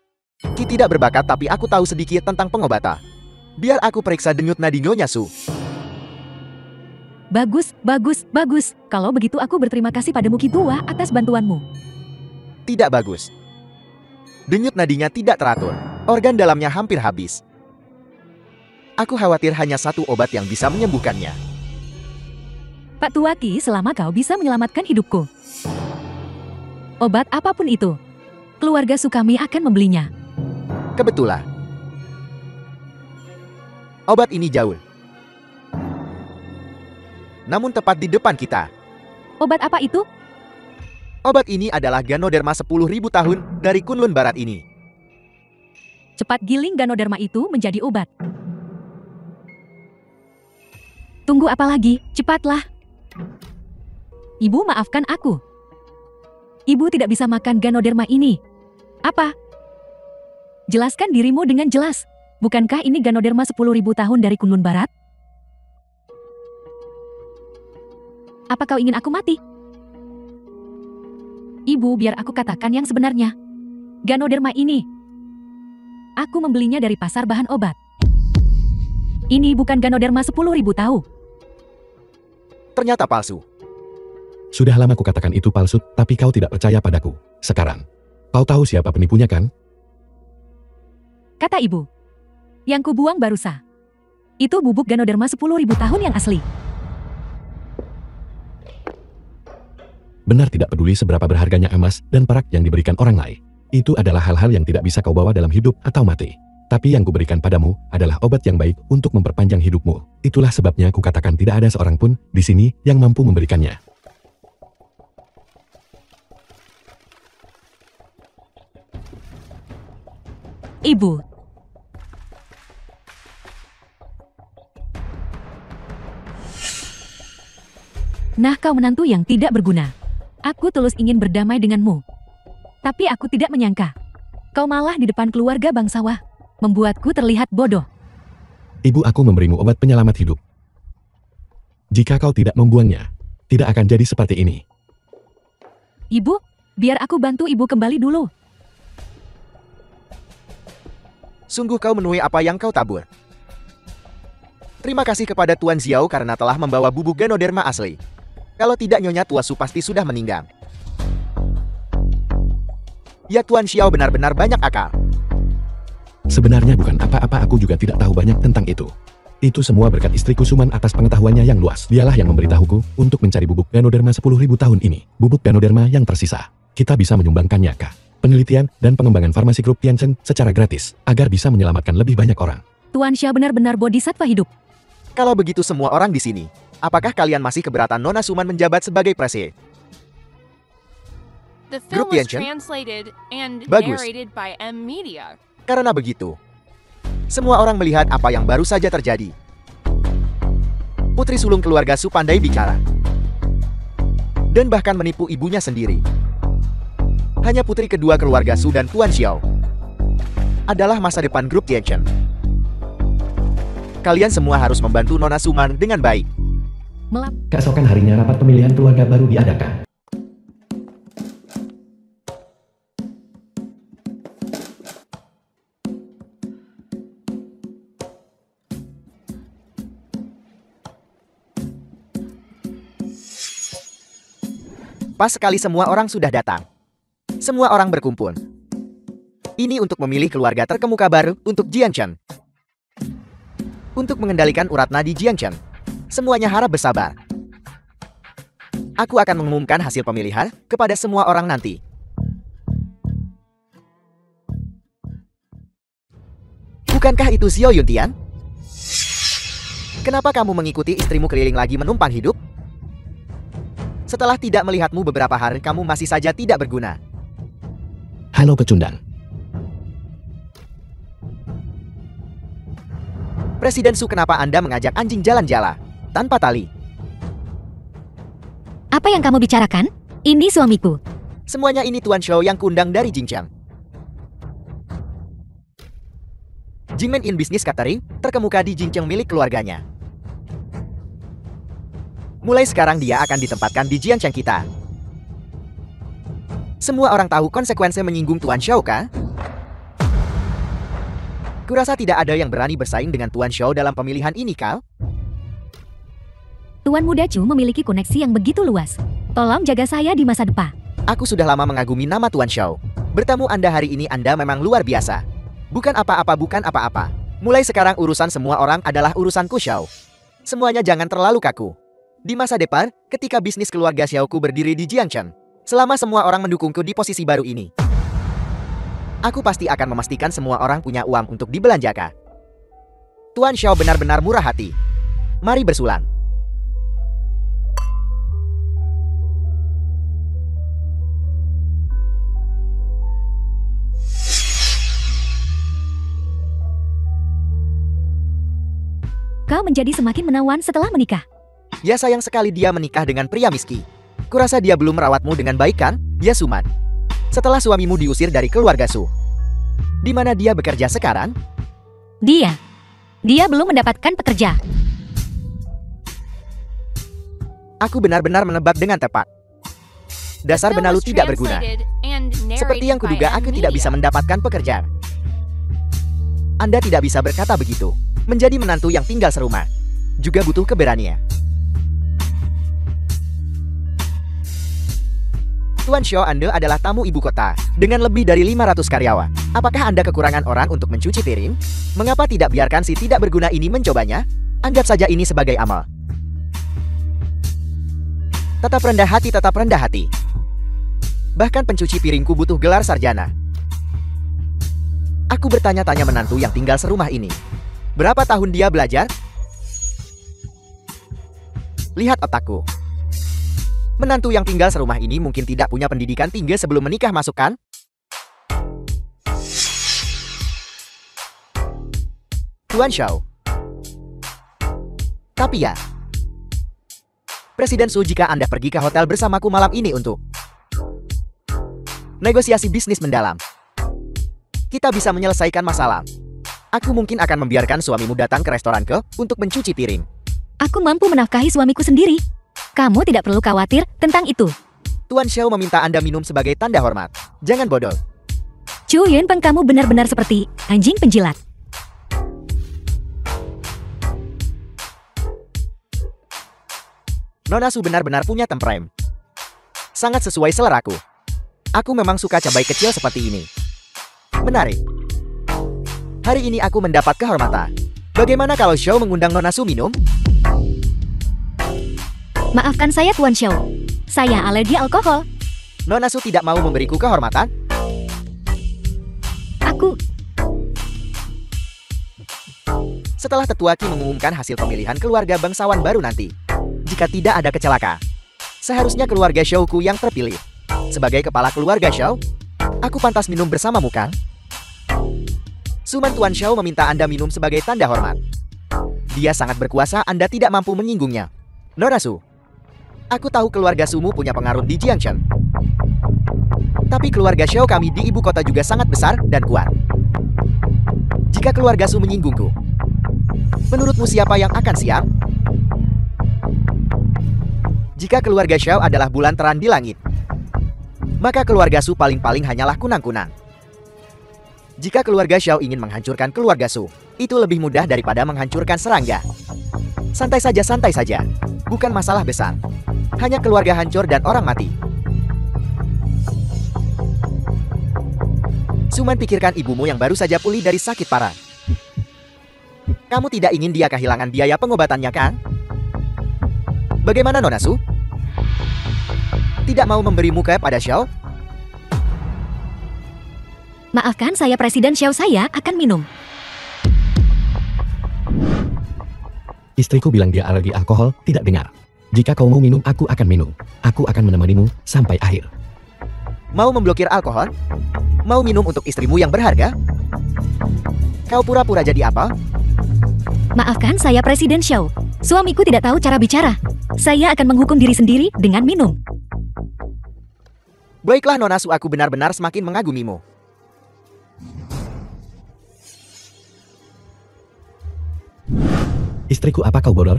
Ki tidak berbakat tapi aku tahu sedikit tentang pengobatan. Biar aku periksa denyut nadi Nyonya Su. Bagus, bagus, bagus. Kalau begitu aku berterima kasih padamu Ki Tua atas bantuanmu. Tidak bagus. Denyut nadinya tidak teratur. Organ dalamnya hampir habis. Aku khawatir hanya satu obat yang bisa menyembuhkannya. Pak Tua Ki, selama kau bisa menyelamatkan hidupku. Obat apapun itu, keluarga Su kami akan membelinya. Kebetulan. Obat ini jauh. Namun tepat di depan kita. Obat apa itu? Obat ini adalah Ganoderma 10.000 tahun dari Kunlun Barat ini. Cepat giling Ganoderma itu menjadi obat. Tunggu apa lagi? Cepatlah. Ibu maafkan aku. Ibu tidak bisa makan Ganoderma ini. Apa? Jelaskan dirimu dengan jelas. Bukankah ini Ganoderma 10.000 tahun dari Kunlun Barat? Apa kau ingin aku mati? Ibu, biar aku katakan yang sebenarnya. Ganoderma ini, aku membelinya dari pasar bahan obat. Ini bukan Ganoderma 10.000 tahu. Ternyata palsu. Sudah lama kukatakan itu palsu, tapi kau tidak percaya padaku. Sekarang, kau tahu siapa penipunya kan? Kata ibu. Yang kubuang barusan. Itu bubuk Ganoderma 10.000 tahun yang asli. Benar tidak peduli seberapa berharganya emas dan perak yang diberikan orang lain. Itu adalah hal-hal yang tidak bisa kau bawa dalam hidup atau mati. Tapi yang kuberikan padamu adalah obat yang baik untuk memperpanjang hidupmu. Itulah sebabnya kukatakan tidak ada seorang pun di sini yang mampu memberikannya. Ibu. Nah, kau menantu yang tidak berguna. Aku tulus ingin berdamai denganmu. Tapi aku tidak menyangka. Kau malah di depan keluarga bangsawan. Membuatku terlihat bodoh. Ibu, aku memberimu obat penyelamat hidup. Jika kau tidak membuangnya, tidak akan jadi seperti ini. Ibu, biar aku bantu ibu kembali dulu. Sungguh kau menuai apa yang kau tabur. Terima kasih kepada Tuan Xiao karena telah membawa bubuk Ganoderma asli. Kalau tidak, Nyonya Tua Su pasti sudah meninggal. Ya, Tuan Xiao benar-benar banyak akal. Sebenarnya bukan apa-apa, aku juga tidak tahu banyak tentang itu. Itu semua berkat istriku Suman atas pengetahuannya yang luas. Dialah yang memberitahuku untuk mencari bubuk Ganoderma 10.000 tahun ini. Bubuk Ganoderma yang tersisa. Kita bisa menyumbangkannya ke penelitian dan pengembangan farmasi grup Tianchen secara gratis, agar bisa menyelamatkan lebih banyak orang. Tuan Xia benar-benar bodhisattva hidup. Kalau begitu semua orang di sini, apakah kalian masih keberatan Nona Suman menjabat sebagai prese? The Grup film was Tianchen? translated and Bagus. narrated by M Media. Karena begitu, semua orang melihat apa yang baru saja terjadi. Putri sulung keluarga Su pandai bicara. Dan bahkan menipu ibunya sendiri. Hanya putri kedua keluarga Su dan Tuan Xiao adalah masa depan grup Tianchen. Kalian semua harus membantu Nona Suman dengan baik. Keesokan harinya rapat pemilihan keluarga baru diadakan. Pas sekali semua orang sudah datang. Semua orang berkumpul. Ini untuk memilih keluarga terkemuka baru untuk Jianchen. Untuk mengendalikan urat nadi Jianchen, semuanya harap bersabar. Aku akan mengumumkan hasil pemilihan kepada semua orang nanti. Bukankah itu Xiao Yuntian? Kenapa kamu mengikuti istrimu keliling lagi menumpang hidup? Setelah tidak melihatmu beberapa hari, kamu masih saja tidak berguna. Halo pecundang. Presiden Su, kenapa Anda mengajak anjing jalan-jalan tanpa tali? Apa yang kamu bicarakan? Ini suamiku. Semuanya ini Tuan Shou yang kundang dari Jingcheng. Jingmen In Business Catering terkemuka di Jingcheng milik keluarganya. Mulai sekarang dia akan ditempatkan di Jiancheng kita. Semua orang tahu konsekuensi menyinggung Tuan Shou, kan? Kurasa tidak ada yang berani bersaing dengan Tuan Shou dalam pemilihan ini, Kal. Tuan Muda Chu memiliki koneksi yang begitu luas. Tolong jaga saya di masa depan. Aku sudah lama mengagumi nama Tuan Shou. Bertemu Anda hari ini, Anda memang luar biasa. Bukan apa-apa, bukan apa-apa. Mulai sekarang urusan semua orang adalah urusanku, Shou. Semuanya jangan terlalu kaku. Di masa depan, ketika bisnis keluarga Xiaoku berdiri di Jiancheng, selama semua orang mendukungku di posisi baru ini, aku pasti akan memastikan semua orang punya uang untuk dibelanjakan. Tuan Shou benar-benar murah hati. Mari bersulang. Kau menjadi semakin menawan setelah menikah. Ya, sayang sekali dia menikah dengan pria miskin. Kurasa dia belum merawatmu dengan baik kan, ya Suman? Setelah suamimu diusir dari keluarga Su. Di mana dia bekerja sekarang? Dia belum mendapatkan pekerja. Aku benar-benar menebak dengan tepat. Dasar Film benalu was tidak berguna. translated and Seperti yang narrated kuduga, by aku M tidak bisa Media. mendapatkan pekerjaan. Anda tidak bisa berkata begitu. Menjadi menantu yang tinggal serumah juga butuh keberanian. Tuan Xiao, Anda adalah tamu ibu kota dengan lebih dari 500 karyawan. Apakah Anda kekurangan orang untuk mencuci piring? Mengapa tidak biarkan si tidak berguna ini mencobanya? Anggap saja ini sebagai amal. Tetap rendah hati, tetap rendah hati. Bahkan pencuci piringku butuh gelar sarjana. Aku bertanya-tanya menantu yang tinggal serumah ini. Berapa tahun dia belajar? Lihat otakku. Menantu yang tinggal serumah ini mungkin tidak punya pendidikan tinggi sebelum menikah, masukkan? Tuan Xiao. Tapi ya, Presiden Su, jika Anda pergi ke hotel bersamaku malam ini untuk negosiasi bisnis mendalam, kita bisa menyelesaikan masalah. Aku mungkin akan membiarkan suamimu datang ke restoran untuk mencuci piring. Aku mampu menafkahi suamiku sendiri. Kamu tidak perlu khawatir tentang itu. Tuan Xiao meminta Anda minum sebagai tanda hormat. Jangan bodoh. Chu Yunpeng, kamu benar-benar seperti anjing penjilat. Nona Su benar-benar punya temperament. Sangat sesuai seleraku. Aku memang suka cabai kecil seperti ini. Menarik. Hari ini aku mendapat kehormatan. Bagaimana kalau Xiao mengundang Nona Su minum? Maafkan saya, Tuan Xiao. Saya alergi alkohol. Nona Su tidak mau memberiku kehormatan? Aku Setelah tetua Qi mengumumkan hasil pemilihan keluarga bangsawan baru nanti, jika tidak ada kecelakaan, seharusnya keluarga Xiaoku yang terpilih. Sebagai kepala keluarga Xiao, aku pantas minum bersamamu kan? Suman, Tuan Xiao meminta Anda minum sebagai tanda hormat. Dia sangat berkuasa, Anda tidak mampu menyinggungnya. Nona Su, aku tahu keluarga Sumu punya pengaruh di Jiangshan. Tapi keluarga Xiao kami di ibu kota juga sangat besar dan kuat. Jika keluarga Su menyinggungku, menurutmu siapa yang akan siap? Jika keluarga Xiao adalah bulan terang di langit, maka keluarga Su paling-paling hanyalah kunang-kunang. Jika keluarga Xiao ingin menghancurkan keluarga Su, itu lebih mudah daripada menghancurkan serangga. Santai saja, bukan masalah besar. Hanya keluarga hancur dan orang mati. Suman, pikirkan ibumu yang baru saja pulih dari sakit parah. Kamu tidak ingin dia kehilangan biaya pengobatannya kan? Bagaimana Nona Su? Tidak mau memberimu kepada Xiao? maafkan saya, Presiden Xiao, saya akan minum. Istriku bilang dia alergi alkohol, tidak dengar. Jika kau mau minum, aku akan minum. Aku akan menemanimu sampai akhir. Mau memblokir alkohol? Mau minum untuk istrimu yang berharga? Kau pura-pura jadi apa? Maafkan saya, Presiden Xiao. Suamiku tidak tahu cara bicara. Saya akan menghukum diri sendiri dengan minum. Baiklah Nona Su, aku benar-benar semakin mengagumimu. Istriku, apa kau bodoh?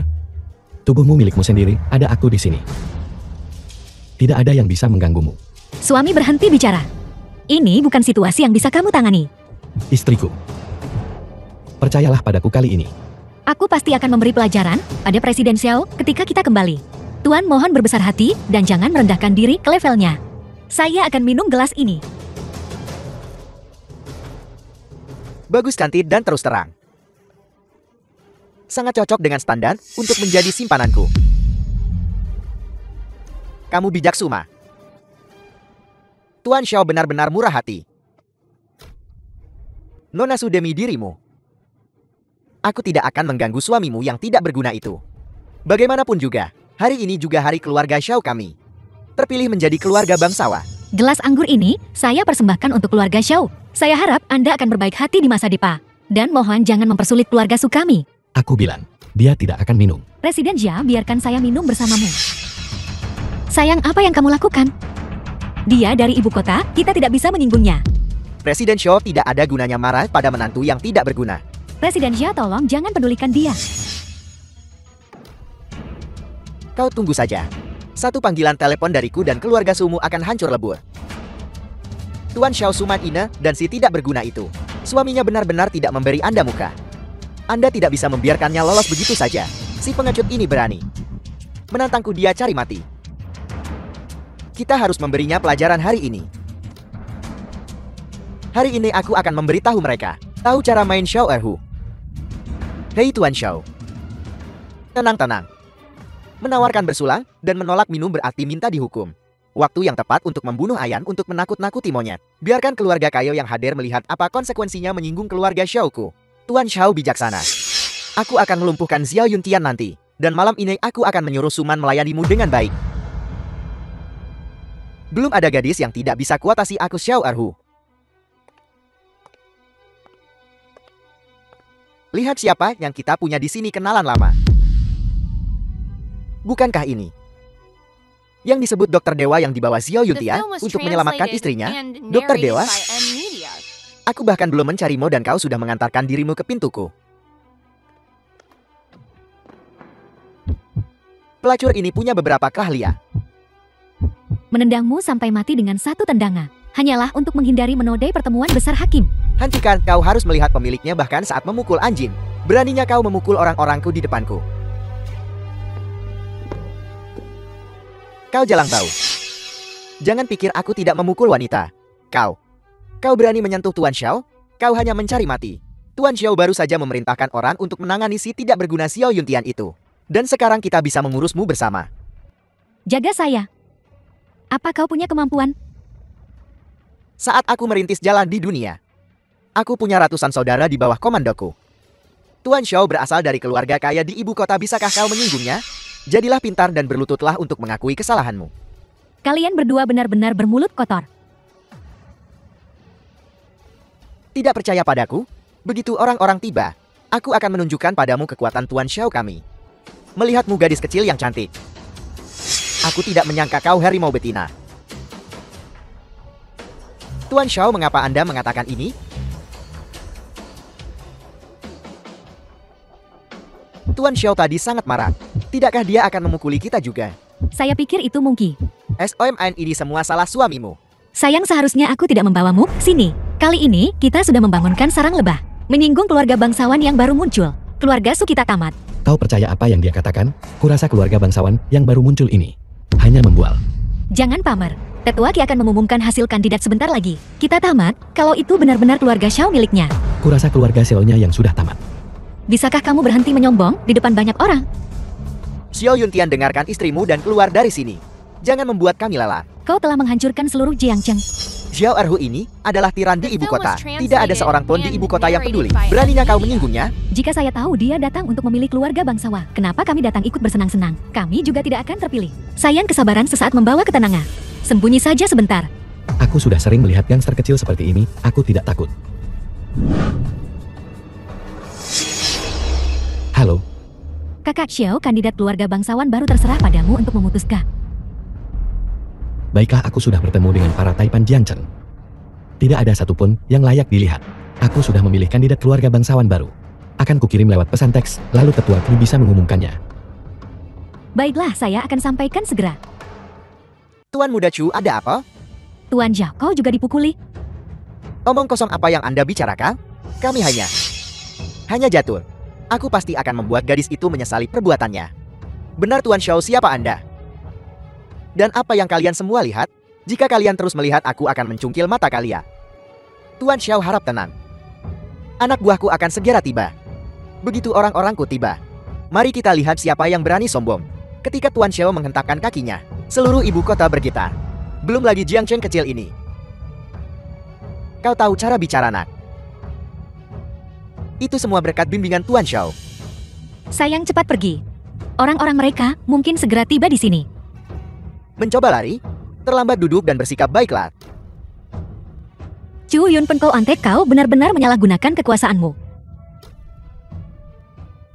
Tubuhmu milikmu sendiri, ada aku di sini. Tidak ada yang bisa mengganggumu. Suami, berhenti bicara. Ini bukan situasi yang bisa kamu tangani. Istriku, percayalah padaku kali ini. Aku pasti akan memberi pelajaran pada Presiden Xiao ketika kita kembali. Tuan mohon berbesar hati dan jangan merendahkan diri ke levelnya. Saya akan minum gelas ini. Bagus, cantik dan terus terang. Sangat cocok dengan standar untuk menjadi simpananku. Kamu bijak, Suma. Tuan Xiao benar-benar murah hati. Nona Su, demi dirimu, aku tidak akan mengganggu suamimu yang tidak berguna itu. Bagaimanapun juga, hari ini juga hari keluarga Xiao kami. Terpilih menjadi keluarga bangsawan. Gelas anggur ini saya persembahkan untuk keluarga Xiao. Saya harap Anda akan berbaik hati di masa depan. Dan mohon jangan mempersulit keluarga Su kami. Aku bilang, dia tidak akan minum. Presiden Jia, biarkan saya minum bersamamu. Sayang, apa yang kamu lakukan? Dia dari ibu kota, kita tidak bisa menyinggungnya. Presiden Xiao tidak ada gunanya marah pada menantu yang tidak berguna. Presiden Xia, tolong jangan pedulikan dia. Kau tunggu saja. Satu panggilan telepon dariku dan keluarga Sumu akan hancur lebur. Tuan Xiao Suman Ine dan si tidak berguna itu. Suaminya benar-benar tidak memberi Anda muka. Anda tidak bisa membiarkannya lolos begitu saja. Si pengecut ini berani menantangku, dia cari mati. Kita harus memberinya pelajaran hari ini. Hari ini aku akan memberitahu mereka tahu cara main Xiao Erhu. Hei Tuan Xiao. Tenang-tenang. Menawarkan bersulang dan menolak minum berarti minta dihukum. Waktu yang tepat untuk membunuh Ayan untuk menakut-nakuti monyet. Biarkan keluarga Kayo yang hadir melihat apa konsekuensinya menyinggung keluarga Xiaoku. Tuan Xiao bijaksana. Aku akan melumpuhkan Xiao Yuntian nanti. Dan malam ini aku akan menyuruh Suman melayanimu dengan baik. Belum ada gadis yang tidak bisa kuatasi aku Xiao Erhu. Lihat siapa yang kita punya di sini kenalan lama. Bukankah ini yang disebut Dokter Dewa yang dibawa Xiao The Yuntian film was untuk menyelamatkan translated istrinya? and Dokter narrated Dewa? by M Media. Aku bahkan belum mencarimu dan kau sudah mengantarkan dirimu ke pintuku. Pelacur ini punya beberapa keahlian. Menendangmu sampai mati dengan satu tendangan. Hanyalah untuk menghindari menodai pertemuan besar hakim. Hentikan, kau harus melihat pemiliknya bahkan saat memukul anjing. Beraninya kau memukul orang-orangku di depanku. Kau jalang tahu. Jangan pikir aku tidak memukul wanita. Kau berani menyentuh Tuan Xiao? Kau hanya mencari mati. Tuan Xiao baru saja memerintahkan orang untuk menangani si tidak berguna Xiao Yuntian itu. Dan sekarang kita bisa mengurusmu bersama. Jaga saya. Apa kau punya kemampuan? Saat aku merintis jalan di dunia, aku punya ratusan saudara di bawah komandoku. Tuan Xiao berasal dari keluarga kaya di ibu kota, bisakah kau menyinggungnya? Jadilah pintar dan berlututlah untuk mengakui kesalahanmu. Kalian berdua benar-benar bermulut kotor. Tidak percaya padaku? Begitu orang-orang tiba, aku akan menunjukkan padamu kekuatan Tuan Xiao kami. Melihatmu gadis kecil yang cantik. Aku tidak menyangka kau harimau betina. Tuan Xiao, mengapa Anda mengatakan ini? Tuan Xiao tadi sangat marah. Tidakkah dia akan memukuli kita juga? Saya pikir itu mungkin. SOMN, ini semua salah suamimu. Sayang, seharusnya aku tidak membawamu sini. Kali ini kita sudah membangunkan sarang lebah. Menyinggung keluarga bangsawan yang baru muncul. Keluarga Sukita tamat. Kau percaya apa yang dia katakan? Kurasa keluarga bangsawan yang baru muncul ini hanya membual. Jangan pamer. Tetua Ki akan mengumumkan hasil kandidat sebentar lagi. Kita tamat kalau itu benar-benar keluarga Xiao miliknya. Kurasa keluarga Xiao-nya yang sudah tamat. Bisakah kamu berhenti menyombong di depan banyak orang? Xiao Yuntian, dengarkan istrimu dan keluar dari sini. Jangan membuat kami lelah. Kau telah menghancurkan seluruh Jiangcheng. Xiao Erhu ini adalah tiran di ibu kota. Tidak ada seorang pun di ibu kota yang peduli. Beraninya kau menyinggungnya? Jika saya tahu dia datang untuk memilih keluarga bangsawan, kenapa kami datang ikut bersenang-senang? Kami juga tidak akan terpilih. Sayang, kesabaran sesaat membawa ketenangan. Sembunyi saja sebentar. Aku sudah sering melihat gangster kecil seperti ini, aku tidak takut. Halo, Kakak Xiao, kandidat keluarga bangsawan baru terserah padamu untuk memutuskan. baiklah, aku sudah bertemu dengan para Taipan Jiangcheng. Tidak ada satupun yang layak dilihat. Aku sudah memilih kandidat keluarga bangsawan baru. Akan kukirim lewat pesan teks, lalu Tetua Ki bisa mengumumkannya. Baiklah, saya akan sampaikan segera. Tuan Muda Chu, ada apa? Tuan Zhao, kau juga dipukuli? Omong kosong apa yang Anda bicarakan? Kami hanya jatuh. Aku pasti akan membuat gadis itu menyesali perbuatannya. Benar Tuan Xiao, siapa Anda? Dan apa yang kalian semua lihat? Jika kalian terus melihat, aku akan mencungkil mata kalian. Tuan Xiao harap tenang. Anak buahku akan segera tiba. Begitu orang-orangku tiba, mari kita lihat siapa yang berani sombong. Ketika Tuan Xiao menghentakkan kakinya, seluruh ibu kota bergetar. Belum lagi Jiangcheng kecil ini. Kau tahu cara bicara, nak? Itu semua berkat bimbingan Tuan Xiao. Sayang, cepat pergi. Orang-orang mereka mungkin segera tiba di sini. Mencoba lari? Terlambat, duduk dan bersikap baiklah. Chu Yun Pen, kau benar-benar menyalahgunakan kekuasaanmu.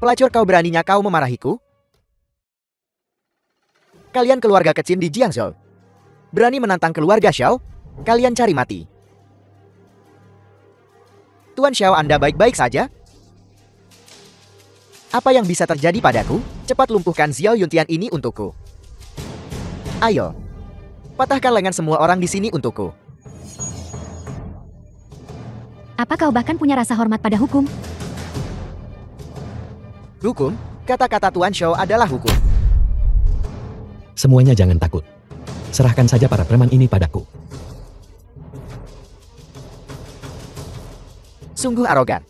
Pelacur, kau beraninya kau memarahiku? Kalian keluarga kecil di Jiangzhou. Berani menantang keluarga Xiao? Kalian cari mati. Tuan Xiao, Anda baik-baik saja? Apa yang bisa terjadi padaku? Cepat lumpuhkan Xiao Yuntian ini untukku. Ayo. Patahkan lengan semua orang di sini untukku. Apa kau bahkan punya rasa hormat pada hukum? Hukum? Kata-kata Tuan Xiao adalah hukum. Semuanya jangan takut. Serahkan saja para preman ini padaku. Sungguh arogan.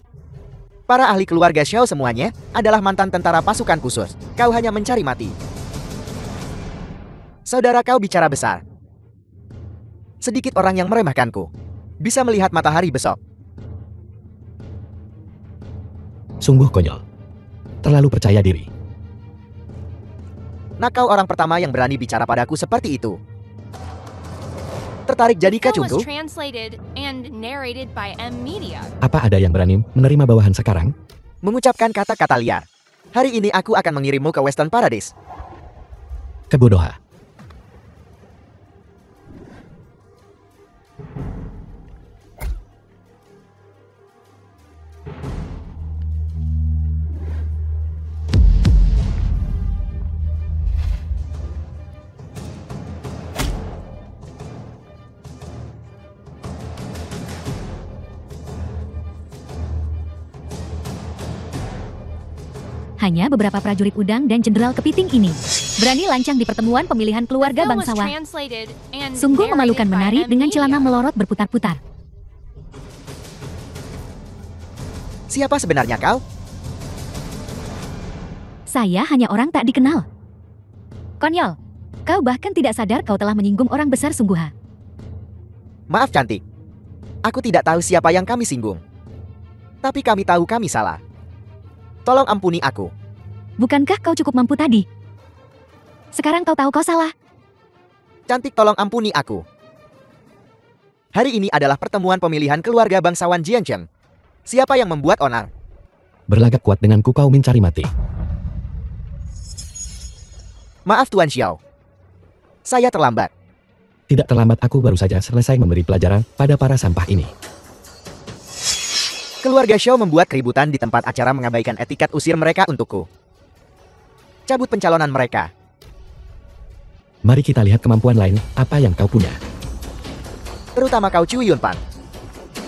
Para ahli keluarga Xiao semuanya adalah mantan tentara pasukan khusus. Kau hanya mencari mati. Saudara kau bicara besar. Sedikit orang yang meremehkanku. Bisa melihat matahari besok. Sungguh konyol. Terlalu percaya diri. Nah, kau orang pertama yang berani bicara padaku seperti itu. Tertarik jadi The film was kacungku? translated and narrated by M Media. Apa ada yang berani menerima bawahan sekarang? Mengucapkan kata-kata liar. Hari ini aku akan mengirimmu ke Western Paradise. Kebodohan. Hanya beberapa prajurit udang dan jenderal kepiting ini berani lancang di pertemuan pemilihan keluarga The film was bangsawan. translated and Sungguh memalukan narrated by menari M dengan celana Media. melorot berputar-putar. Siapa sebenarnya kau? Saya hanya orang tak dikenal. Konyol, kau bahkan tidak sadar kau telah menyinggung orang besar Sungguha. Maaf cantik. Aku tidak tahu siapa yang kami singgung. Tapi kami tahu kami salah. Tolong ampuni aku. Bukankah kau cukup mampu tadi? Sekarang kau tahu kau salah. Cantik, tolong ampuni aku. Hari ini adalah pertemuan pemilihan keluarga bangsawan Jiangcheng. Siapa yang membuat onar? Berlagak kuat denganku kau mencari mati. Maaf Tuan Xiao. Saya terlambat. Tidak terlambat, aku baru saja selesai memberi pelajaran pada para sampah ini. Keluarga Xiao membuat keributan di tempat acara mengabaikan etiket usir mereka untukku. Cabut pencalonan mereka. Mari kita lihat kemampuan lain, apa yang kau punya. Terutama kau Cui Yunpan.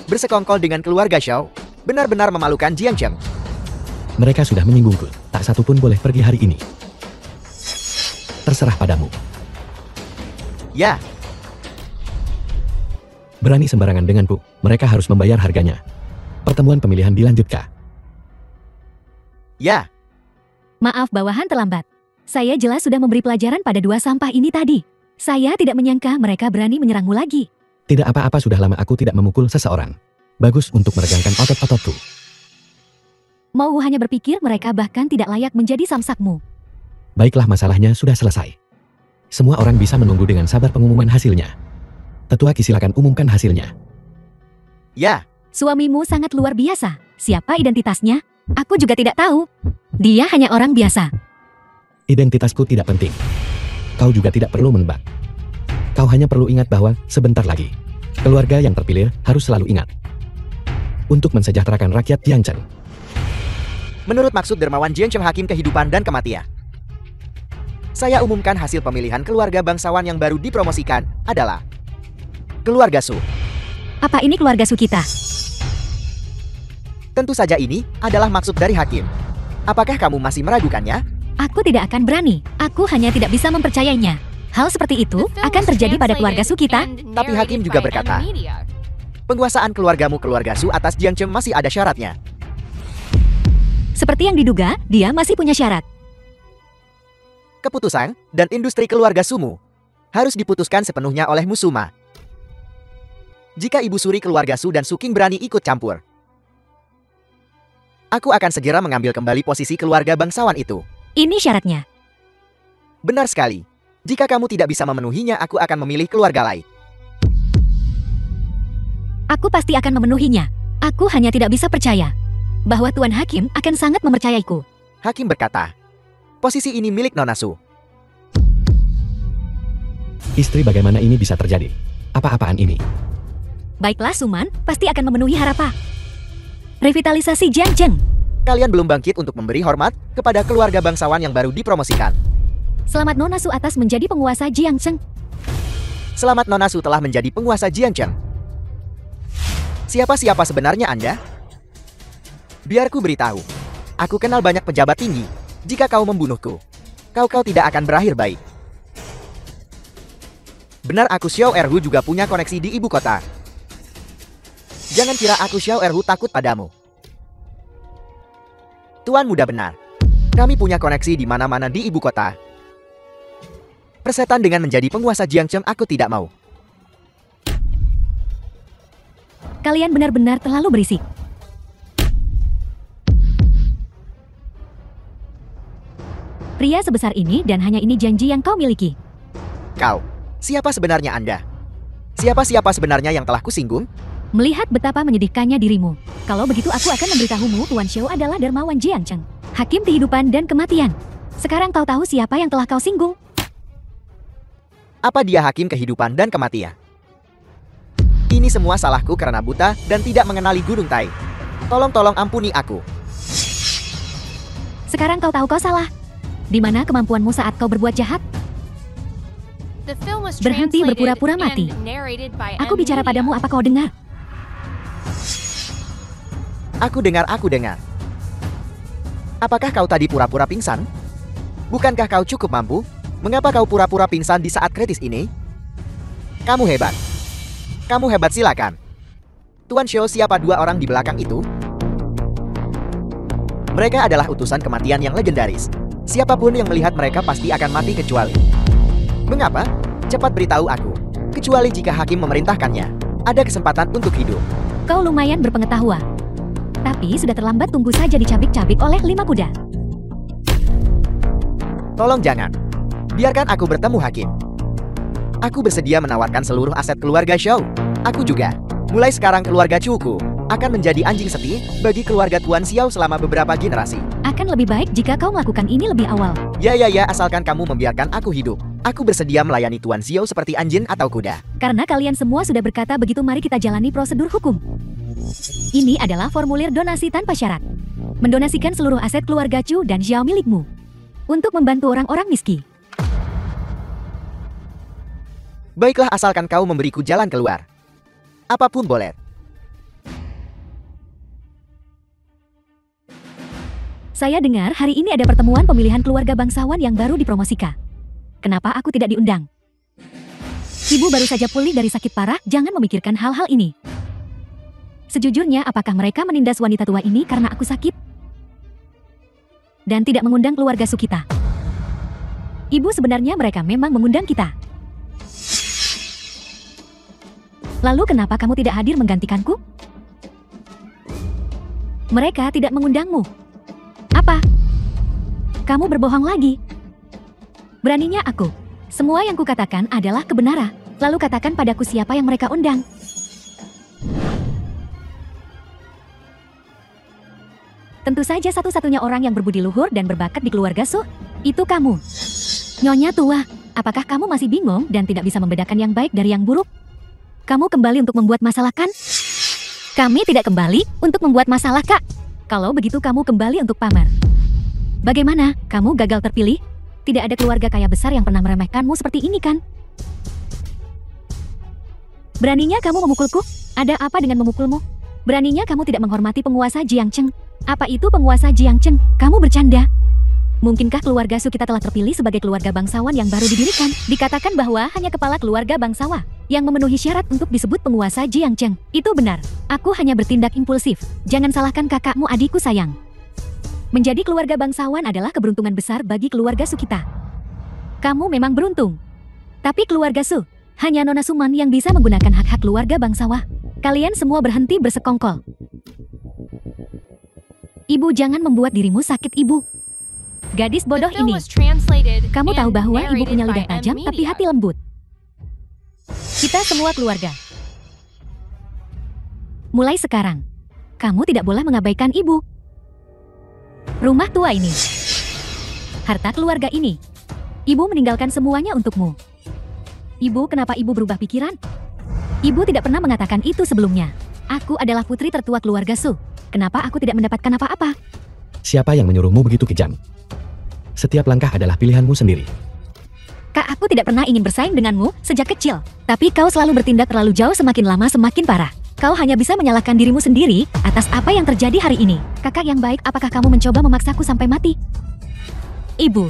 Bersekongkol dengan keluarga Xiao. Benar-benar memalukan Jiangcheng. Mereka sudah menyinggungku, tak satu pun boleh pergi hari ini. Terserah padamu. Ya, Berani sembarangan denganku, mereka harus membayar harganya. Pertemuan pemilihan dilanjutkan. ya. Maaf bawahan terlambat. Saya jelas sudah memberi pelajaran pada dua sampah ini tadi. Saya tidak menyangka mereka berani menyerangmu lagi. Tidak apa-apa, sudah lama aku tidak memukul seseorang. Bagus untuk meregangkan otot-ototku. Mau hanya berpikir mereka bahkan tidak layak menjadi samsakmu. Baiklah, masalahnya sudah selesai. Semua orang bisa menunggu dengan sabar pengumuman hasilnya. Tetua Qi, silakan umumkan hasilnya. Ya, Suamimu sangat luar biasa. Siapa identitasnya? Aku juga tidak tahu. Dia hanya orang biasa. Identitasku tidak penting. Kau juga tidak perlu menebak. Kau hanya perlu ingat bahwa sebentar lagi, keluarga yang terpilih harus selalu ingat untuk mensejahterakan rakyat Jiangcheng. menurut maksud dermawan Jiangcheng Hakim Kehidupan dan Kematian. Saya umumkan hasil pemilihan keluarga bangsawan yang baru dipromosikan adalah keluarga Su. Apa ini keluarga Su kita? Tentu saja ini adalah maksud dari Hakim. Apakah kamu masih meragukannya? Aku tidak akan berani. Aku hanya tidak bisa mempercayainya. Hal seperti itu The film akan was terjadi pada keluarga Su kita. translated and Tapi Hakim narrated juga by M berkata, Media. penguasaan keluargamu keluarga Su atas Jiangcheng masih ada syaratnya. Seperti yang diduga, dia masih punya syarat. Keputusan dan industri keluarga Sumu harus diputuskan sepenuhnya oleh Musuma. Jika Ibu Suri keluarga Su dan Su King berani ikut campur, aku akan segera mengambil kembali posisi keluarga bangsawan itu. Ini syaratnya. Benar sekali. Jika kamu tidak bisa memenuhinya, aku akan memilih keluarga lain. Aku pasti akan memenuhinya. Aku hanya tidak bisa percaya bahwa Tuan Hakim akan sangat mempercayaiku. Hakim berkata, posisi ini milik Nona Su. Istri, bagaimana ini bisa terjadi? Apa-apaan ini? Baiklah Suman, pasti akan memenuhi harapan. Revitalisasi Jiangcheng. Kalian belum bangkit untuk memberi hormat kepada keluarga bangsawan yang baru dipromosikan. Selamat Nona Su atas menjadi penguasa Jiangcheng. Selamat Nona Su telah menjadi penguasa Jiangcheng. Siapa sebenarnya Anda? Biar ku beritahu. Aku kenal banyak pejabat tinggi. Jika kau membunuhku, kau tidak akan berakhir baik. Benar, aku Xiao Erhu juga punya koneksi di ibu kota. Jangan kira aku Xiao Erhu takut padamu. Tuan muda benar. Kami punya koneksi di mana-mana di ibu kota. Persetan dengan menjadi penguasa Jiangcheng aku tidak mau. Kalian benar-benar terlalu berisik. Pria sebesar ini dan hanya ini janji yang kau miliki. Kau, siapa sebenarnya Anda? Siapa sebenarnya yang telah kusinggung? Melihat betapa menyedihkannya dirimu. Kalau begitu aku akan memberitahumu Tuan Xiao adalah dermawan Jiangcheng, hakim kehidupan dan kematian. Sekarang kau tahu siapa yang telah kau singgung? Apa dia hakim kehidupan dan kematian? Ini semua salahku karena buta dan tidak mengenali Gunung Tai. Tolong ampuni aku. Sekarang kau tahu kau salah. Di mana kemampuanmu saat kau berbuat jahat? The film was Berhenti translated berpura-pura mati. and narrated by Aku M bicara Media. padamu, apa kau dengar? Aku dengar. Apakah kau tadi pura-pura pingsan? Bukankah kau cukup mampu? Mengapa kau pura-pura pingsan di saat kritis ini? Kamu hebat. Silakan. Tuan Xiao, siapa dua orang di belakang itu? Mereka adalah utusan kematian yang legendaris. Siapapun yang melihat mereka pasti akan mati kecuali. Mengapa? Cepat beritahu aku. Kecuali jika hakim memerintahkannya. Ada kesempatan untuk hidup. Kau lumayan berpengetahuan. Tapi sudah terlambat, tunggu saja dicabik-cabik oleh 5 kuda. Tolong jangan. Biarkan aku bertemu hakim. Aku bersedia menawarkan seluruh aset keluarga Xiao. Aku juga. Mulai sekarang keluarga Chuku akan menjadi anjing setia bagi keluarga Tuan Xiao selama beberapa generasi. Akan lebih baik jika kau melakukan ini lebih awal. Ya, asalkan kamu membiarkan aku hidup. Aku bersedia melayani Tuan Xiao seperti anjing atau kuda. Karena kalian semua sudah berkata begitu, mari kita jalani prosedur hukum. Ini adalah formulir donasi tanpa syarat. Mendonasikan seluruh aset keluarga Chu dan Xiao milikmu. Untuk membantu orang-orang miskin. Baiklah, asalkan kau memberiku jalan keluar. Apapun boleh. Saya dengar hari ini ada pertemuan pemilihan keluarga bangsawan yang baru dipromosikan. Kenapa aku tidak diundang? Ibu baru saja pulih dari sakit parah, jangan memikirkan hal-hal ini. Sejujurnya, apakah mereka menindas wanita tua ini karena aku sakit? Dan tidak mengundang keluarga Sukita. Ibu, sebenarnya mereka memang mengundang kita. Lalu kenapa kamu tidak hadir menggantikanku? Mereka tidak mengundangmu. Apa? Kamu berbohong lagi. Beraninya aku. Semua yang kukatakan adalah kebenaran. Lalu katakan padaku siapa yang mereka undang. Tentu saja satu-satunya orang yang berbudi luhur dan berbakat di keluarga Su, itu kamu. Nyonya tua, apakah kamu masih bingung dan tidak bisa membedakan yang baik dari yang buruk? Kamu kembali untuk membuat masalah, kan? Kami tidak kembali untuk membuat masalah, Kak. Kalau begitu kamu kembali untuk pamer. Bagaimana? Kamu gagal terpilih? Tidak ada keluarga kaya besar yang pernah meremehkanmu seperti ini, kan? Beraninya kamu memukulku? Ada apa dengan memukulmu? Beraninya kamu tidak menghormati penguasa Jiangcheng? Apa itu penguasa Jiangcheng? Kamu bercanda? Mungkinkah keluarga Su kita telah terpilih sebagai keluarga bangsawan yang baru didirikan? Dikatakan bahwa hanya kepala keluarga bangsawan yang memenuhi syarat untuk disebut penguasa Jiangcheng. Itu benar. Aku hanya bertindak impulsif. Jangan salahkan kakakmu, adikku sayang. Menjadi keluarga bangsawan adalah keberuntungan besar bagi keluarga Su kita. Kamu memang beruntung. Tapi keluarga Su, hanya Nona Suman yang bisa menggunakan hak-hak keluarga bangsawan. Kalian semua berhenti bersekongkol. Ibu, jangan membuat dirimu sakit, Ibu. Gadis bodoh The film ini. was translated Kamu tahu and bahwa ibu narrated punya by lidah M tajam tapi Media. hati lembut. Kita semua keluarga. Mulai sekarang, kamu tidak boleh mengabaikan ibu. Rumah tua ini, harta keluarga ini, ibu meninggalkan semuanya untukmu. Ibu, kenapa ibu berubah pikiran? Ibu tidak pernah mengatakan itu sebelumnya. Aku adalah putri tertua keluarga Su. Kenapa aku tidak mendapatkan apa-apa? Siapa yang menyuruhmu begitu kejam? Setiap langkah adalah pilihanmu sendiri. Kak, aku tidak pernah ingin bersaing denganmu sejak kecil. Tapi kau selalu bertindak terlalu jauh, semakin lama semakin parah. Kau hanya bisa menyalahkan dirimu sendiri atas apa yang terjadi hari ini. Kakak yang baik, apakah kamu mencoba memaksaku sampai mati? Ibu,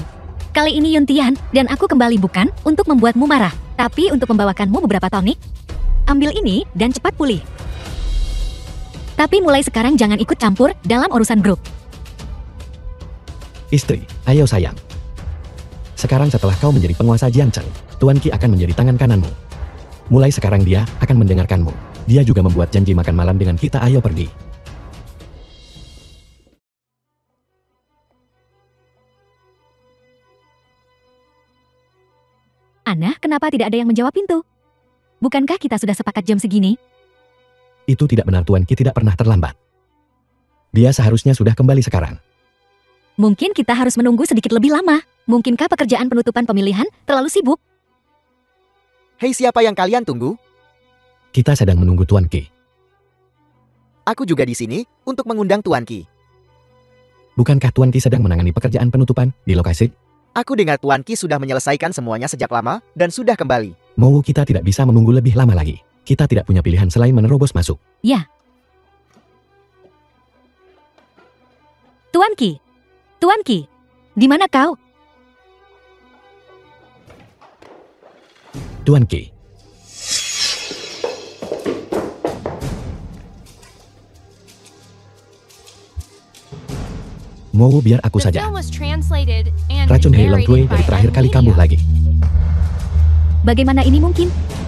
kali ini Yuntian dan aku kembali bukan untuk membuatmu marah, tapi untuk membawakanmu beberapa tonik. Ambil ini dan cepat pulih. Tapi mulai sekarang jangan ikut campur dalam urusan grup. Istri, ayo sayang. Sekarang setelah kau menjadi penguasa Jiancheng, Tuan Qi akan menjadi tangan kananmu. Mulai sekarang dia akan mendengarkanmu. Dia juga membuat janji makan malam dengan kita. Ayo pergi. Anah, kenapa tidak ada yang menjawab pintu? Bukankah kita sudah sepakat jam segini? Itu tidak benar, Tuan Qi tidak pernah terlambat. Dia seharusnya sudah kembali sekarang. Mungkin kita harus menunggu sedikit lebih lama. Mungkinkah pekerjaan penutupan pemilihan terlalu sibuk? Hei, siapa yang kalian tunggu? Kita sedang menunggu Tuan Qi. Aku juga di sini untuk mengundang Tuan Qi. Bukankah Tuan Qi sedang menangani pekerjaan penutupan di lokasi? Aku dengar Tuan Qi sudah menyelesaikan semuanya sejak lama dan sudah kembali. Mau kita tidak bisa menunggu lebih lama lagi. Kita tidak punya pilihan selain menerobos masuk. Ya. Tuan Qi. Tuan Qi. Di mana kau? Tuan Qi. Mau biar aku The saja. film was translated and Racun Hei Long Tui narrated by dari terakhir kali kambuh Media. lagi. Bagaimana ini mungkin?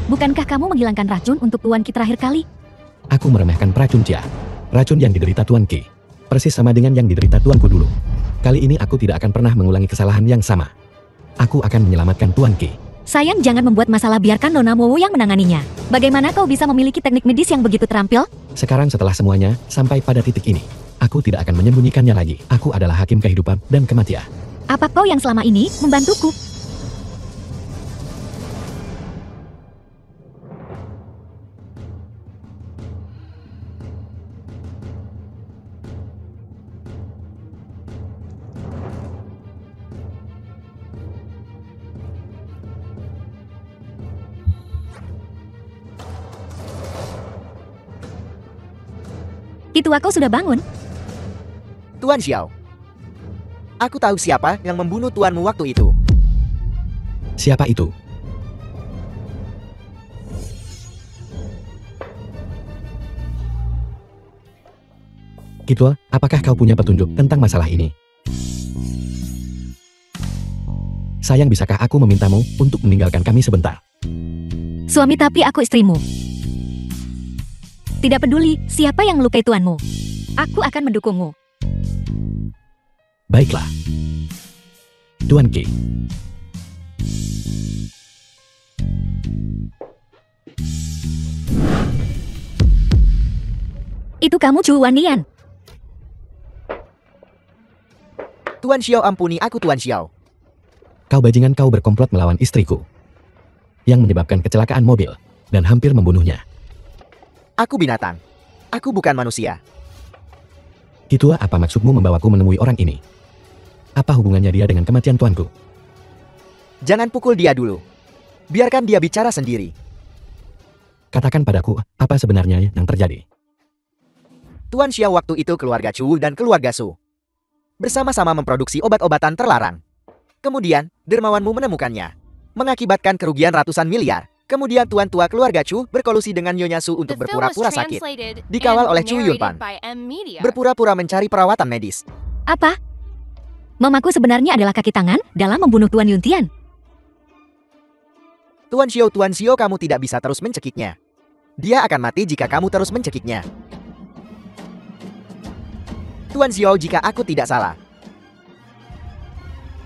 Bukankah kamu menghilangkan racun untuk Tuan Qi terakhir kali? Aku meremehkan racun Jia. Racun yang diderita Tuan Qi. Persis sama dengan yang diderita tuanku dulu. Kali ini aku tidak akan pernah mengulangi kesalahan yang sama. Aku akan menyelamatkan Tuan Qi. Sayang, jangan membuat masalah, biarkan Nona Mowo yang menanganinya. Bagaimana kau bisa memiliki teknik medis yang begitu terampil? Sekarang setelah semuanya sampai pada titik ini, aku tidak akan menyembunyikannya lagi. Aku adalah hakim kehidupan dan kematian. Apa kau yang selama ini membantuku? Itu aku sudah bangun. Tuan Xiao. Aku tahu siapa yang membunuh tuanmu waktu itu. Siapa itu? Kitul, apakah kau punya petunjuk tentang masalah ini? Sayang, bisakah aku memintamu untuk meninggalkan kami sebentar? Suami, tapi aku istrimu. Tidak peduli siapa yang melukai tuanmu. Aku akan mendukungmu. Baiklah. Tuan Qi. Itu kamu, Chu Wanian. Tuan Xiao, ampuni aku Tuan Xiao. Kau bajingan, kau berkomplot melawan istriku. Yang menyebabkan kecelakaan mobil dan hampir membunuhnya. Aku binatang. Aku bukan manusia. Kitua, apa maksudmu membawaku menemui orang ini? Apa hubungannya dia dengan kematian tuanku? Jangan pukul dia dulu. Biarkan dia bicara sendiri. Katakan padaku, apa sebenarnya yang terjadi? Tuan Xiao, waktu itu keluarga Chu dan keluarga Su bersama-sama memproduksi obat-obatan terlarang. Kemudian, dermawanmu menemukannya, mengakibatkan kerugian ratusan miliar. Kemudian tuan tua keluarga Chu berkolusi dengan Nyonya Su untuk The film was berpura-pura sakit, translated dikawal and oleh Chu narrated Yunpan. by Media. Berpura-pura mencari perawatan medis. Apa? Mamaku sebenarnya adalah kaki tangan dalam membunuh Tuan Yuntian. Tuan Xiao, kamu tidak bisa terus mencekiknya. Dia akan mati jika kamu terus mencekiknya. Tuan Xiao, jika aku tidak salah,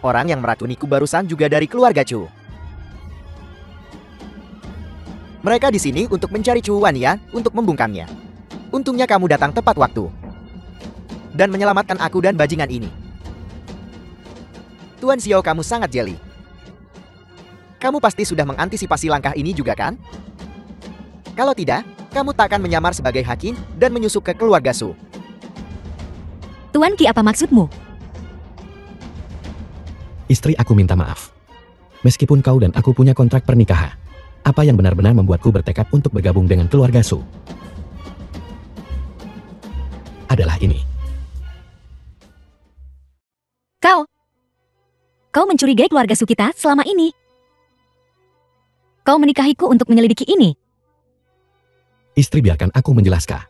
orang yang meracuniku barusan juga dari keluarga Chu. Mereka di sini untuk mencari Chu Wanian untuk membungkamnya. Untungnya kamu datang tepat waktu dan menyelamatkan aku dan bajingan ini. Tuan Xiao, kamu sangat jeli. Kamu pasti sudah mengantisipasi langkah ini juga kan? Kalau tidak, kamu tak akan menyamar sebagai hakim dan menyusup ke keluarga Su. Tuan Qi, apa maksudmu? Istri aku minta maaf. Meskipun kau dan aku punya kontrak pernikahan, apa yang benar-benar membuatku bertekad untuk bergabung dengan keluarga Su adalah ini. Kau mencurigai keluarga Su kita selama ini. Kau menikahiku untuk menyelidiki ini. Istri, biarkan aku menjelaskan.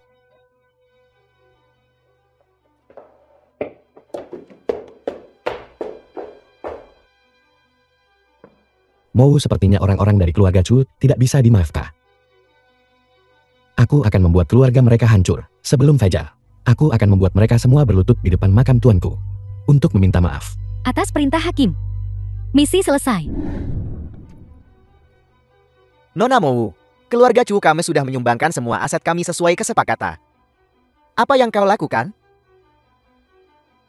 Mau sepertinya orang-orang dari keluarga Chu tidak bisa dimaafkan. Aku akan membuat keluarga mereka hancur. Sebelum fajar, aku akan membuat mereka semua berlutut di depan makam tuanku untuk meminta maaf. Atas perintah hakim. Misi selesai. Nona Mou, keluarga Chu kami sudah menyumbangkan semua aset kami sesuai kesepakatan. Apa yang kau lakukan?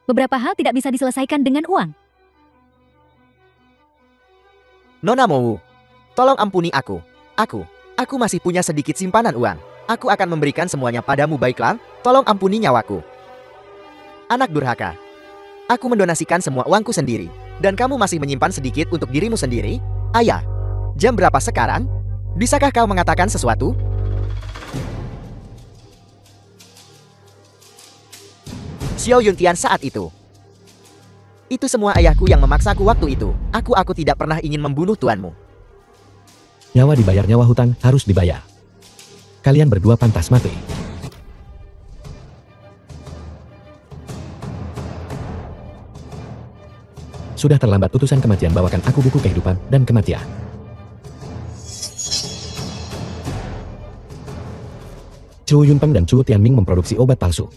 Beberapa hal tidak bisa diselesaikan dengan uang. Nona Mou, tolong ampuni aku. Aku masih punya sedikit simpanan uang. Aku akan memberikan semuanya padamu, baiklah? Tolong ampuni nyawaku. Anak durhaka. Aku mendonasikan semua uangku sendiri. Dan kamu masih menyimpan sedikit untuk dirimu sendiri? Ayah, jam berapa sekarang? Bisakah kau mengatakan sesuatu? Xiao Yuntian saat itu. Itu semua ayahku yang memaksaku waktu itu. Aku tidak pernah ingin membunuh tuanmu. Nyawa dibayar, nyawa hutang harus dibayar. Kalian berdua pantas mati. Sudah terlambat, utusan kematian bawakan aku buku kehidupan dan kematian. Chu Yunpeng dan Chu Tianming memproduksi obat palsu,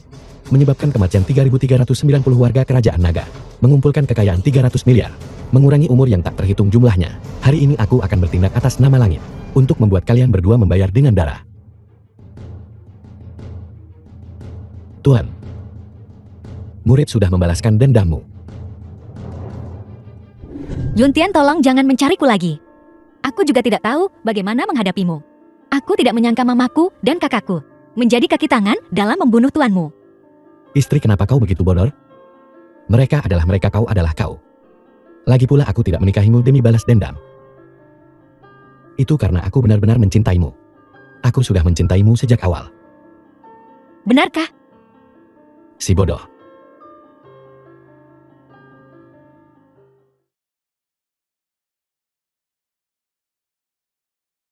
menyebabkan kematian 3.390 warga kerajaan naga, mengumpulkan kekayaan 300 miliar, mengurangi umur yang tak terhitung jumlahnya. Hari ini aku akan bertindak atas nama langit, untuk membuat kalian berdua membayar dengan darah. Tuan, murid sudah membalaskan dendammu. Yuntian, tolong jangan mencariku lagi. Aku juga tidak tahu bagaimana menghadapimu. Aku tidak menyangka mamaku dan kakakku menjadi kaki tangan dalam membunuh tuanmu. Istri, kenapa kau begitu bodoh? Mereka adalah mereka, kau adalah kau. Lagi pula aku tidak menikahimu demi balas dendam. Itu karena aku benar-benar mencintaimu. Aku sudah mencintaimu sejak awal. Benarkah? Si bodoh.